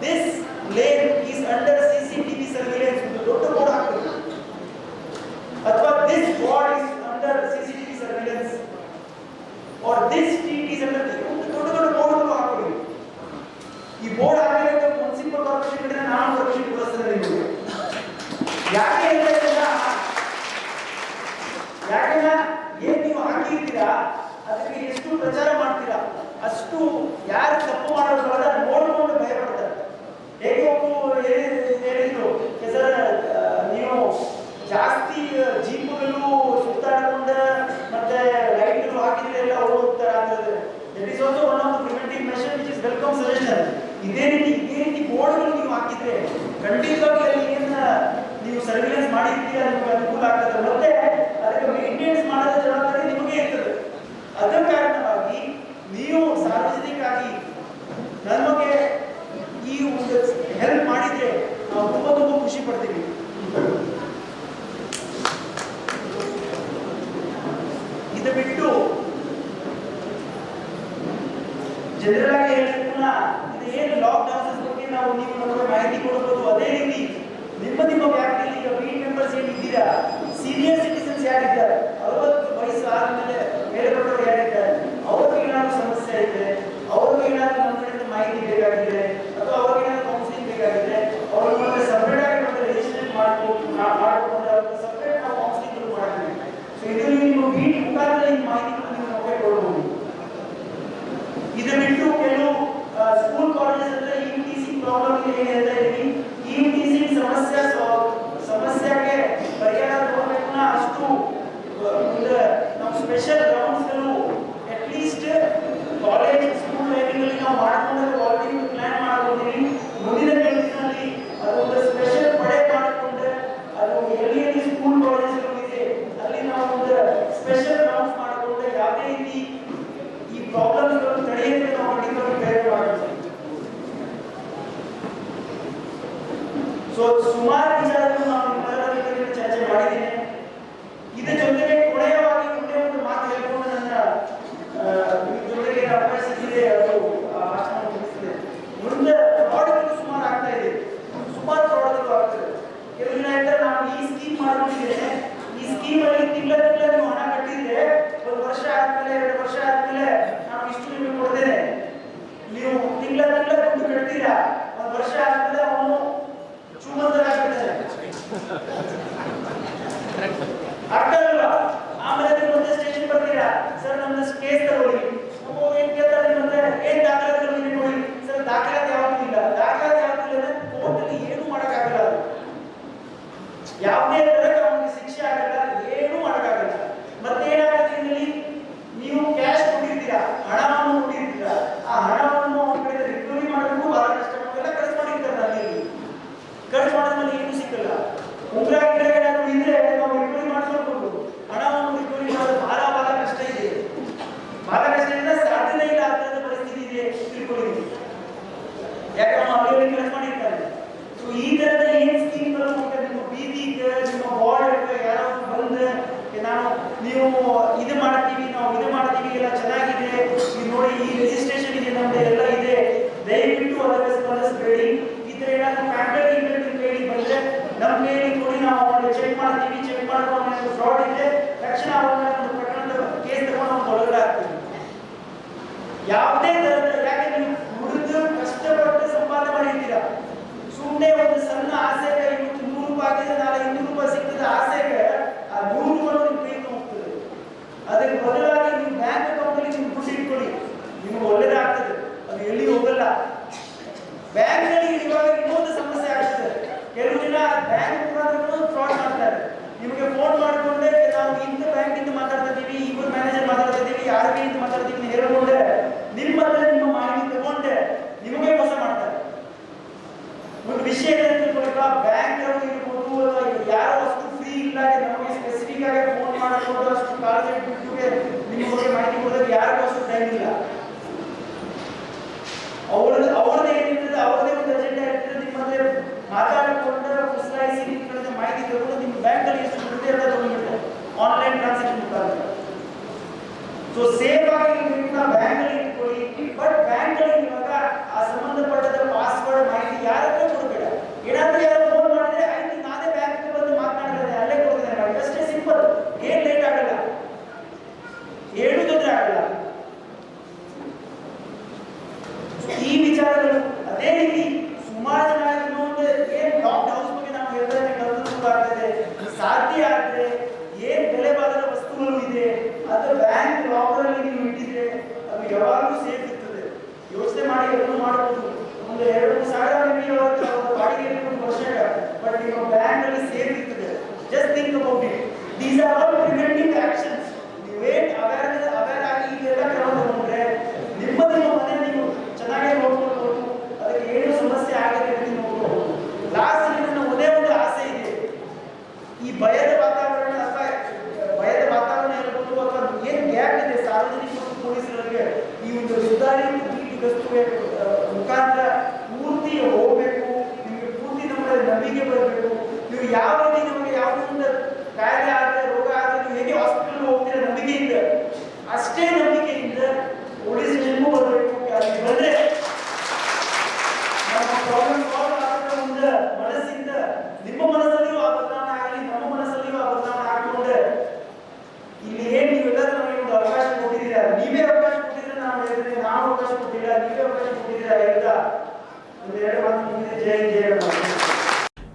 Speaker 3: this lane is under CCTV surveillance ದೊಡ್ಡ ಬೋರ್ಡ್ ಹಾಕಬೇಕು. ಅಥವಾ this ward is under CCTV surveillance or this street is under ದೊಡ್ಡ ಬೋರ್ಡ್ ಹಾಕಬೇಕು. ಈ ಬೋರ್ಡ್ ಹಾಕಿದ್ರೆ ಮುನ್ಸಿಪಲ್ ಕಾರ್ಪೊರೇಷನ್ ಕಡೆ ನಾನು ಪರ್ಮಿಷನ್ ಕೊಡಿಸ್ತೇನೆ ನಿಮಗೆ. ಯಾಕೆ ಹೇಳಿದ್ರೆ ಯಾಕಂದ್ರೆ ಏನ್ ನೀವು ಹಾಕಿರ್ತೀರಾ ಅದಕ್ಕೆ ಎಷ್ಟು ಪ್ರಚಾರ ಮಾಡ್ತೀರಾ ಅಷ್ಟು ಯಾರು ತಪ್ಪು ಮಾಡೋದ್ರಲ್ಲ ನೋಡ್ಕೊಂಡು ಭಯ ಪಡ್ತಾರೆ. ಹೇಗೆ ಒಬ್ಬರು ಹೇಳಿದ್ರು, ಸರ್ ನೀವು ಜಾಸ್ತಿ ಜೀಪುಗಳು ಸುತ್ತಾಡಿಕೊಂಡ ಮತ್ತೆ ಲೈಟ್ಗಳು ಹಾಕಿದ್ರೆ ಎಲ್ಲ ಹೋಗ್ತಾರೆ ಅಂತಂದ್ರೆ that is also one of the preventive measure which is welcome suggestion. ಇದೇ ರೀತಿ ಬೋರ್ಡ್ಗಳು ನೀವು ಹಾಕಿದ್ರೆ ಖಂಡಿತವಾಗಿ ಅಲ್ಲಿ ಏನ ನೀವು ಸರ್ವಿಲೆನ್ಸ್ ಮಾಡಿರ್ತೀರಾ ನಿಮಗೆ ಅನುಕೂಲ ಆಗ್ತದೆ. ಮತ್ತೆ ಅದಕ್ಕೆ ಮೇಂಟೆನೆನ್ಸ್ ಮಾಡೋದ್ರ ಜವಾಬ್ದಾರಿ ನಿಮಗೆ ಇರ್ತದೆ. ಅದರ ಕಾರಣವಾಗಿ ನೀವು ಸಾರ್ವಜನಿಕವಾಗಿ ನಮಗೆ ಈ ಒಂದು ಹೆಲ್ಪ್ ಮಾಡಿದ್ರೆ ನಾವು ತುಂಬಾ ಖುಷಿ ಪಡ್ತೀವಿ. ಇದು ಬಿಟ್ಟು ಜನರಲ್ ಆಗಿ ಹೇಳಬೇಕು, ಇದು ಏನು ಲಾಕ್ ಡೌನ್ಸ್ ಬಗ್ಗೆ ನಾವು ನೀವು ನಮಗೆ ಮಾಹಿತಿ ಕೊಡಬಹುದು. ಅದೇ ರೀತಿ ನಿಮ್ಮ ವ್ಯಾಪ್ತಿಯಲ್ಲಿ ಈಗ ಬೀಟ್ ಮೆಂಬರ್ಸ್ ಏನಿದ್ದೀರಾ, ಸೀನಿಯರ್ ಸಿಟಿಸನ್ಸ್ ಯಾರಿದ್ದಾರೆ, 60 ವಯಸ್ಸು ಆದ್ಮೇಲೆ ಮೇಲ್ಪಟ್ಟವರು ಯಾರಿದ್ದಾರೆ, ಅವ್ರಿಗೆ ಏನಾದ್ರು ಸಮಸ್ಯೆ ಇದೆ, ಅವ್ರಿಗೆ ಏನಾದ್ರು ನಮ್ಮ ಕಡೆಯಿಂದ ಮಾಹಿತಿ ಬೇಕಾಗಿದೆ ಅಥವಾ ಅವ್ರಿಗೆ ಏನಾದ್ರು ಕೌನ್ಸಿಲಿಂಗ್ ಬೇಕಾಗಿದೆ, ಅವ್ರಿಗೆ ಮತ್ತೆ ಸಪರೇಟ್ ಆಗಿ ಮತ್ತೆ ರಿಜಿಸ್ಟ್ರೇಷನ್ ಮಾಡಿಕೊಂಡು ಅವ್ರಿಗೆ ಸಪರೇಟ್ ನಾವು ಕೌನ್ಸಿಲಿಂಗ್ ಮಾಡ್ತೀವಿ. ಸೊ ಇದರಲ್ಲಿ ನಿಮ್ಮ ಬೀಟ್ ಮುಖಾಂತರ ಈ ಮಾಹಿತಿಗಳನ್ನು ನೀವು ನಮಗೆ ಕೊಡಬಹುದು. ಇದು ಬಿಟ್ಟು ಕೆಲವು ಸ್ಕೂಲ್ ಕಾಲೇಜಸ್ ಅಂದ್ರೆ ETC ಪ್ರಾಬ್ಲಮ್ ಏನಿದೆ ಅಂದ್ರೆ ETC ಸಮಸ್ಯೆಗೆ ಪರಿಹಾರ ಕೊಡಬೇಕು. ಅಷ್ಟು ನಾವು ಸ್ಪೆಷಲ್ ಗ್ರೌಂಡ್ಸ್ಗಳು ಅಟ್ ಲೀಸ್ಟ್ ಕಾಲೇಜ್ ಸ್ಕೂಲ್ ಲೈಬ್ರರಿಗಳಲ್ಲಿ ನಾವು ಮಾಡ್ಕೊಂಡು ಆಲ್ರೆಡಿ ಪ್ಲಾನ್ ಮಾಡ್ಕೊಂಡಿದ್ದೀವಿ. ಮುಂದಿನ ದಿನಗಳಲ್ಲಿ ಅದೊಂದು ಸ್ಪೆಷಲ್ ಪಡೆ ಮಾಡಿಕೊಂಡು ಅದು ಎಲ್ಲಿ ಸ್ಕೂಲ್ ಕಾಲೇಜ್ಗಳು ಇದೆ ಅಲ್ಲಿ ನಾವು ಒಂದು ಸ್ಪೆಷಲ್ ಗ್ರೌಂಡ್ಸ್ ಮಾಡಿಕೊಂಡು ಯಾವುದೇ ರೀತಿ ಈ ಪ್ರಾಬ್ಲಮ್ಸ್ಗಳನ್ನು ತಡೆಯಲು ನಾವು ಖಂಡಿತವಾಗಿ ಪ್ರಯತ್ನ ಮಾಡ್ತೀವಿ. ಸೊ ಸುಮಾರು ವಿಚಾರಗಳು ನಾವು ನಿಮ್ಮೆಲ್ಲರ ಚರ್ಚೆ ಮಾಡಿದ್ದೇನೆ. ಇದರ ಜೊತೆಗೆ ಕೊನೆಯವಾಗಿ ಒಂದೇ ಒಂದು ಮಾತು ಹೇಳ್ಕೊಂಡು ನನ್ನ ಜೊತೆಗೆ ಅವಕಾಶ ಸಿಕ್ಕಿದೆ, ಅದು ಭಾಷಣ ಮುಗಿಸ್ತದೆ. ಮುಂದೆ ಫ್ರಾಡ್ಗಳು ಸುಮಾರು ಆಗ್ತಾ ಇದೆ, ಸುಮಾರು ಫ್ರಾಡ್ಗಳು ಆಗ್ತದೆ. ಕೆಲವು ಜನ ಹೇಳ್ತಾರೆ ನಾನು ಈ ಸ್ಕೀಮ್ ಮಾಡ್ಕೊಂಡಿದ್ದೇನೆ, ಈ ಸ್ಕೀಮ್ ಅಲ್ಲಿ ತಿಂಗಳ ನೀವು ಹಣ ಕಟ್ಟಿದ್ರೆ 1 ವರ್ಷ ಆದ್ಮೇಲೆ 2 ವರ್ಷ ಆದ್ಮೇಲೆ ನಾನು ಇಷ್ಟು ನಿಮಗೆ ಕೊಡ್ತೇನೆ. ನೀವು ತಿಂಗಳ ದುಡ್ಡು ಕಟ್ತೀರಾ, 1 ವರ್ಷ ಆದ್ಮೇಲೆ ಅವನು ಚೂಮಂತರಾಗ್ಬಿಡ್ತಾನೆ. ಅರ್ಥ ಅಲ್ವಾ? ಆಮೇಲೆ ನೀವು ಮತ್ತೆ ಸ್ಟೇಷನ್ ಬರ್ತೀರಾ, ಸರ್ ನಮ್ದು ಕೇಸ್ ತಗೊಳ್ಳಿ, ನಾವು ಏನ್ ಕೇಳ್ತಾರೆ ನಿಮ್ಮಂದ್ರೆ ಏನ್ ದಾಖಲಾತಿಗಳು ಇದೆ ನೋಡಿ, ಸರ್ ದಾಖಲಾತಿ ಯಾವ್ದು ಇಲ್ಲ, ದಾಖಲಾತಿ ಯಾವ್ದು ಇಲ್ಲ ಅಂದ್ರೆ ಕೋರ್ಟಲ್ಲಿ ಏನು ಮಾಡಕ್ಕಾಗಲ್ಲ, ಯಾವುದೇ ತರಹ ಅವನಿಗೆ ಶಿಕ್ಷೆ ಆಗಲ್ಲ, ಏನು ಮಾಡಕ್ಕಾಗಲ್ಲ. ಮತ್ತೆ ಏನಾಗುತ್ತೆ ಇಲ್ಲಿ, ನೀವು ಕ್ಯಾಶ್ ಕೊಟ್ಟಿರ್ತೀರಾ, ಹಣವನ್ನು ಕೊಟ್ಟಿರ್ತೀರಾ, ಆ ಹಣವನ್ನು ಅವನ ಕಡೆ ರಿಕವರಿ ಮಾಡೋದು ಬಹಳ ಕಷ್ಟ. ನಾವೆಲ್ಲ ಖರ್ಚು ಮಾಡಿರ್ತಾರೆ, ಅಲ್ಲಿ ಖರ್ಚು ಮಾಡಿದ್ಮೇಲೆ ಏನು ಸಿಕ್ಕಲ್ಲ. ಉಂಗ್ರ ಏನಾದ್ರು ಇದ್ರೆ ನಾವು ರಿಕವರಿ ಮಾಡ್ಕೊಳ್ಬಹುದು, ಹಣವನ್ನು ರಿಕವರಿ ಮಾಡೋದು ಬಹಳ ಬಹಳ ಕಷ್ಟ ಇದೆ, ಬಹಳ ಕಷ್ಟ ಇದೆ, ಸಾಧ್ಯನೇ ಇಲ್ಲ ಅಂತ ಪರಿಸ್ಥಿತಿ ಇದೆ ತಿಳ್ಕೊಳ್ಳಿ. ಯಾಕಂದ್ರೆ ನಾವು ಅಲ್ಲಿ ಕೆಲಸ ಮಾಡಿರ್ತಾರೆ. ಸೊ ಈ ತರದ ಏನ್ ಸ್ಕೀಮ್ಗಳು ನಿಮ್ಮ ಬೀದಿಗೆ ನಿಮ್ಮ ವಾರ್ಡ್ ಯಾರಾದ್ರೂ ಬಂದು ನಾವು ನೀವು ಇದು ಮಾಡ್ತೀವಿ, ನಾವು ಇದು ಮಾಡ್ತೀವಿ, ಎಲ್ಲ ಚೆನ್ನಾಗಿದೆ, ಈಗ ನೋಡಿ ಈ ರಿಜಿಸ್ಟ್ರೇಷನ್ ಇದೆ, ನಮ್ದು ಎಲ್ಲ ಇದೆ, ದಯವಿಟ್ಟು ಅದಕ್ಕೆ ಸ್ಪಂದಿಸಬೇಡಿ. ಈ ತರ ಏನಾದ್ರು ಫ್ಯಾಮಿಲಿ ಕೇಳಿ ಬಂದ್ರೆ ನಮ್ಮ ಕೇಳಿ ಕೊಡಿ, ನಾವು ಅವ್ರನ್ನ ಚೆಕ್ ಮಾಡ್ತೀವಿ, ಚೆಕ್ ಮಾಡ್ಕೊಂಡು ಫ್ರಾಡ್ ಇದೆ ತಕ್ಷಣ ಅವ್ರನ್ನ ಒಂದು ಪ್ರಕರಣದ ಕೇಸ್ ತಗೊಂಡು ಅವ್ರನ್ನ ಒಳಗಡೆ ಹಾಕ್ತೀವಿ. ಯಾವುದೇ ತರದ, ಯಾಕೆ ನೀವು ಹುಡುಗ ಕಷ್ಟಪಟ್ಟು ಸಂಪಾದನೆ ಮಾಡಿರ್ತೀರಾ, ಸುಮ್ಮನೆ ಒಂದು ಸಣ್ಣ ಆಸೆಗೆ ಇವತ್ತು 100 ರೂಪಾಯಿ ಆಗಿದೆ, ನಾಳೆ 200 ರೂಪಾಯಿ ಸಿಗ್ತದೆ ಆಸೆಗೆ ಆ 100 ರೂಪಾಯಿ ನಿಮ್ಮ ಕೈಗೆ ಹೋಗ್ತದೆ. ಅದಕ್ಕೆ ಬದಲಾಗಿ ನೀವು ಬ್ಯಾಂಕ್ ಅಕೌಂಟ್ ಅಲ್ಲಿ ನೀವು ದುಡ್ಡು ಇಟ್ಕೊಳ್ಳಿ, ನಿಮ್ಗೆ ಒಳ್ಳೇದಾಗ್ತದೆ, ಅದು ಎಲ್ಲಿ ಹೋಗಲ್ಲ. ಬ್ಯಾಂಕ್ ನಲ್ಲಿ ಇವಾಗ ಇನ್ನೊಂದು ಸಮಸ್ಯೆ ಆಗ್ತದೆ, ಕೆಲವು ಜನ ಬ್ಯಾಂಕ್ ಫ್ರಾಡ್ ಮಾಡ್ತಾರೆ. ನಿಮಗೆ ಫೋನ್ ಮಾಡಿಕೊಂಡೆ ನಾವು ಇಂಥ ಬ್ಯಾಂಕ್ ಇಂದ ಮಾತಾಡ್ತಾ ಇದೀವಿ, ಇಬ್ಬರು ಮ್ಯಾನೇಜರ್ ಮಾತಾಡ್ತಾ ಇದೀವಿ, RBI ಇಂದ ಮಾತಾಡ್ತೀವಿ ಹೇಳ್ಕೊಂಡೆ ನಿಮ್ಮ ಮಾಹಿತಿ ತಗೊಂಡೆ ನಿಮಗೆ ಮೋಸ ಮಾಡ್ತಾರೆ. ಒಂದು ವಿಷಯ ಬ್ಯಾಂಕ್ ಇರ್ಬೋದು, ಯಾರೋ ಅಷ್ಟು ಫ್ರೀ ಇಲ್ಲ, ನಮಗೆ ಸ್ಪೆಸಿಫಿಕ್ ಆಗಿ ಫೋನ್ ಮಾಡಿಕೊಂಡು ಅಷ್ಟು ಕಾಳಜಿ ಬಿಟ್ಟು ನಿಮ್ಮ ಬಗ್ಗೆ ಮಾಹಿತಿ ಕೊಡೋದಕ್ಕೆ ಯಾರಿಗೂ ಅಷ್ಟು ಟೈಮ್ ಇಲ್ಲ. ಅವ್ರದ್ದೇ ಏನಿರ್ತದೆ, ಅವ್ರದ್ದೇ ಒಂದು ಅಜೆಂಡಾ ಇರ್ತದೆ, ನಿಮ್ಮಲ್ಲಿ ಮಾತಾಡಿಕೊಂಡು ಫುಸಲಾಯಿಸಿ ನಿಮ್ಮ ಕಡೆ ಮಾಹಿತಿ ತಗೊಂಡು ನಿಮ್ಮ ಬ್ಯಾಂಕ್ ಅಲ್ಲಿ ಎಷ್ಟು ದುಡ್ಡು ಅಂತ ತಗೊಂಡ್ಬಿಡ್ತಾರೆ ಆನ್ಲೈನ್ ಟ್ರಾನ್ಸಾಕ್ಷನ್ ಮುಖಾಂತರ. ಸೊ ಸೇಫ್ ಆಗಿ ಬ್ಯಾಂಕ್ ಅಲ್ಲಿ ಇಟ್ಕೊಳ್ಳಿ. ಬಟ್ ಬ್ಯಾಂಕ್ ಅಲ್ಲಿ ಇವಾಗ ಆ ಸಂಬಂಧಪಟ್ಟ ಪಾಸ್ವರ್ಡ್ ಮಾಹಿತಿ ಯಾರತ್ರ ಕೊಡಬೇಡ. ಏನಾದ್ರೂ ಯಾರು ಫೋನ್ ಮಾಡಿದ್ರೆ ಆಯ್ತು ನಾನೇ ಬ್ಯಾಂಕ್ ಬಂದು ಮಾತನಾಡಿದ್ರೆ ಅಲ್ಲೇ ಕೊಡ್ತೇನೆ ಮಾಡಿ, ಅಷ್ಟೇ ಸಿಂಪಲ್, ಏನ್ ಲೇಟ್ ಆಗಲ್ಲ, ಏನು ತೊಂದರೆ ಆಗಲ್ಲ. ಈ ವಿಚಾರಗಳು ಅದೇ ರೀತಿ ಸುಮಾರು ಜನ ಏನ್ ಲಾಕ್ ಹೌಸ್ ಬಗ್ಗೆ ನಾವು ಹೇಳಿದ್ರೆ ಕಲ್ಪಿಸಬೇಕಾಗ್ತದೆ. ಸಾಧ್ಯ ಆದ್ರೆ ಏನ್ ಬೆಲೆ ಬಾಳದ ವಸ್ತುಗಳು ಇದೆ ಅದು ಬ್ಯಾಂಕ್ ಲಾಕರ್ ಅಲ್ಲಿ ನೀವು ಇಟ್ಟಿದ್ರೆ ಅದು ಯಾವಾಗಲೂ ಸೇಫ್ ಇರ್ತದೆ. ಯೋಚನೆ ಮಾಡಿ ಎಲ್ಲರೂ ಮಾಡಬಹುದು. ಒಂದು 2-3 ಸಾವಿರ ಬಾಡಿಗೆ ವರ್ಷ, ಬಟ್ ನಿಮ್ಮ ಬ್ಯಾಂಕ್ ಅಲ್ಲಿ ಸೇಫ್ ಇರ್ತದೆ. Just think about it. These are all preventive actions. ನೀವೇನ್ ಅವೇರ್ ಆಗಿ ಇದೆಲ್ಲ ಕ್ರಮ ತಗೊಂಡ್ರೆ ನಿಮ್ಮದು ಮನೆ ನೀವು ಚೆನ್ನಾಗಿ ನೋಡ್ಕೊಳ್ಬಹುದು, ಅದಕ್ಕೆ ಏನು ಸಮಸ್ಯೆ ಆಗದೆ ನೋಡ್ಕೊಳ್ಬಹುದು. ಲಾಸ್ಟ್ ಅಲ್ಲಿ ನನ್ನ ಒಂದೇ ಒಂದು ಆಸೆ ಇದೆ, ಈ ಭಯದ ವಾತಾವರಣ ಅಥವಾ ಭಯದ ವಾತಾವರಣ ಇರಬಹುದು ಅಥವಾ ಏನ್ ಗ್ಯಾಪ್ ಇದೆ ಸಾರ್ವಜನಿಕ ಮತ್ತು ಪೊಲೀಸರಿಗೆ, ಈ ಒಂದು ಸುಧಾರಿತ ನೀತಿ ಗಸ್ತು ಮುಖಾಂತರ ಪೂರ್ತಿ ಹೋಗ್ಬೇಕು. ನಿಮಗೆ ಪೂರ್ತಿ ನಮ್ಮ ನಂಬಿಕೆ ಬರಬೇಕು. ನೀವು ಯಾವ ರೀತಿ ನಮಗೆ ಯಾವುದೋ ಒಂದು ಕಾಯಿಲೆ ಆದ್ರೆ ರೋಗ ಆದ್ರೆ ನೀವು ಹೇಗೆ ಹಾಸ್ಪಿಟಲ್ ಹೋಗ್ತೀರ ನಂಬಿಕೆಯಿಂದ, ಅಷ್ಟೇ ನಂಬಿಕೆಯಿಂದ ಪೊಲೀಸ್ ಸ್ಟೇಷನ್ಗೂ ಬರಬೇಕು. ಅಲ್ಲಿ ಬಂದ್ರೆ ನಮ್ಮ ಪ್ರಾಬ್ಲಮ್ ಸಾಲ್ವ್ ಆಗೋ ಒಂದು ಮನಸ್ಸಿಂದ ನಿಮ್ಮ ಮನಸ್ಸಲ್ಲಿಯೂ ಆ ಬದಲಾವಣೆ ಆಗಲಿ, ನಮ್ಮ ಮನಸ್ಸಲ್ಲಿಯೂ ಆ ಬದಲಾವಣೆ ಹಾಕೊಂಡ್ರೆ ಇಲ್ಲಿ ಏನ್ ನೀವೆಲ್ಲರೂ ನಮಗೆ ಒಂದು ಅವಕಾಶ ಕೊಟ್ಟಿದ್ದೀರಾ, ನೀವೇ ಅವಕಾಶ ಕೊಟ್ಟಿದ್ರೆ ನಾವು ಹೇಳಿದ್ರೆ ನಾವು ಅವಕಾಶ ಕೊಟ್ಟಿಲ್ಲ, ನೀವೇ ಅವಕಾಶ ಕೊಟ್ಟಿದ್ದೀರಾ ಹೇಳ್ತಾ ಒಂದೆರಡು ಮಾತು ಮುಗಿದ್ರೆ ಜೈ ಜೈ.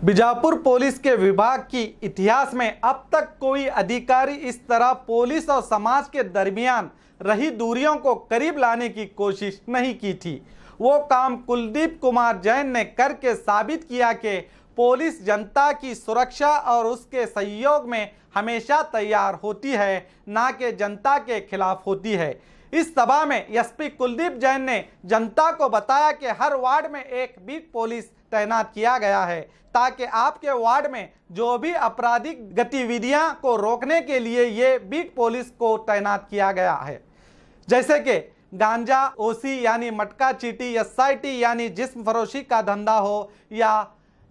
Speaker 2: बीजापुर पुलिस के विभाग की इतिहास में अब तक कोई अधिकारी इस तरह पुलिस और समाज के दरमियान रही दूरियों को करीब लाने की कोशिश नहीं की थी। वो काम कुलदीप कुमार जैन ने करके साबित किया कि पुलिस जनता की सुरक्षा और उसके सहयोग में हमेशा तैयार होती है, ना कि जनता के खिलाफ होती है। इस सभा में एसपी कुलदीप जैन ने जनता को बताया कि हर वार्ड में एक बीट पुलिस तैनात किया गया है ताकि आपके वार्ड में जो भी आपराधिक गतिविधियां को रोकने के लिए ये बीट पुलिस को तैनात किया गया है। जैसे कि गांजा, ओसी यानी मटका चीटी, SIT यानी जिस्म फरोशी का धंधा हो, या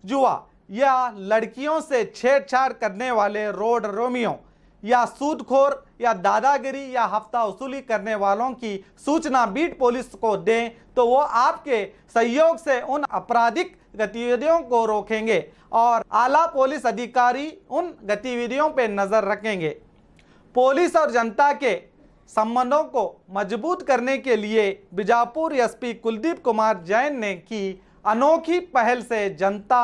Speaker 2: जुआ, या लड़कियों से छेड़छाड़ करने वाले रोड रोमियो, या सूदखोर, या दादागिरी या हफ्ता वसूली करने वालों की सूचना बीट पुलिस को दें तो वो आपके सहयोग से उन आपराधिक गतिविधियों को रोकेंगे और आला पुलिस अधिकारी उन गतिविधियों पर नज़र रखेंगे। पुलिस और जनता के संबंधों को मजबूत करने के लिए बीजापुर एसपी कुलदीप कुमार जैन ने की अनोखी पहल से जनता,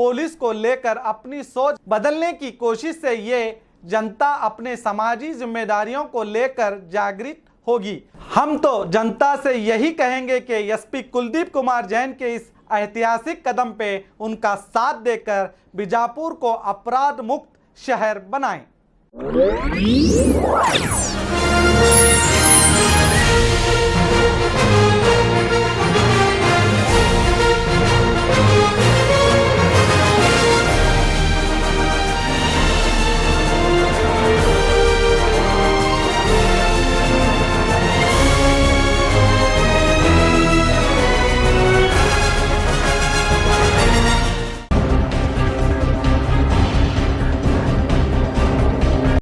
Speaker 2: पुलिस को लेकर अपनी सोच बदलने की कोशिश से ये जनता अपने समाजी जिम्मेदारियों को लेकर जागृत होगी। हम तो जनता से यही कहेंगे कि एसपी कुलदीप कुमार जैन के इस ऐतिहासिक कदम पे उनका साथ देकर बीजापुर को अपराध मुक्त शहर बनाएं।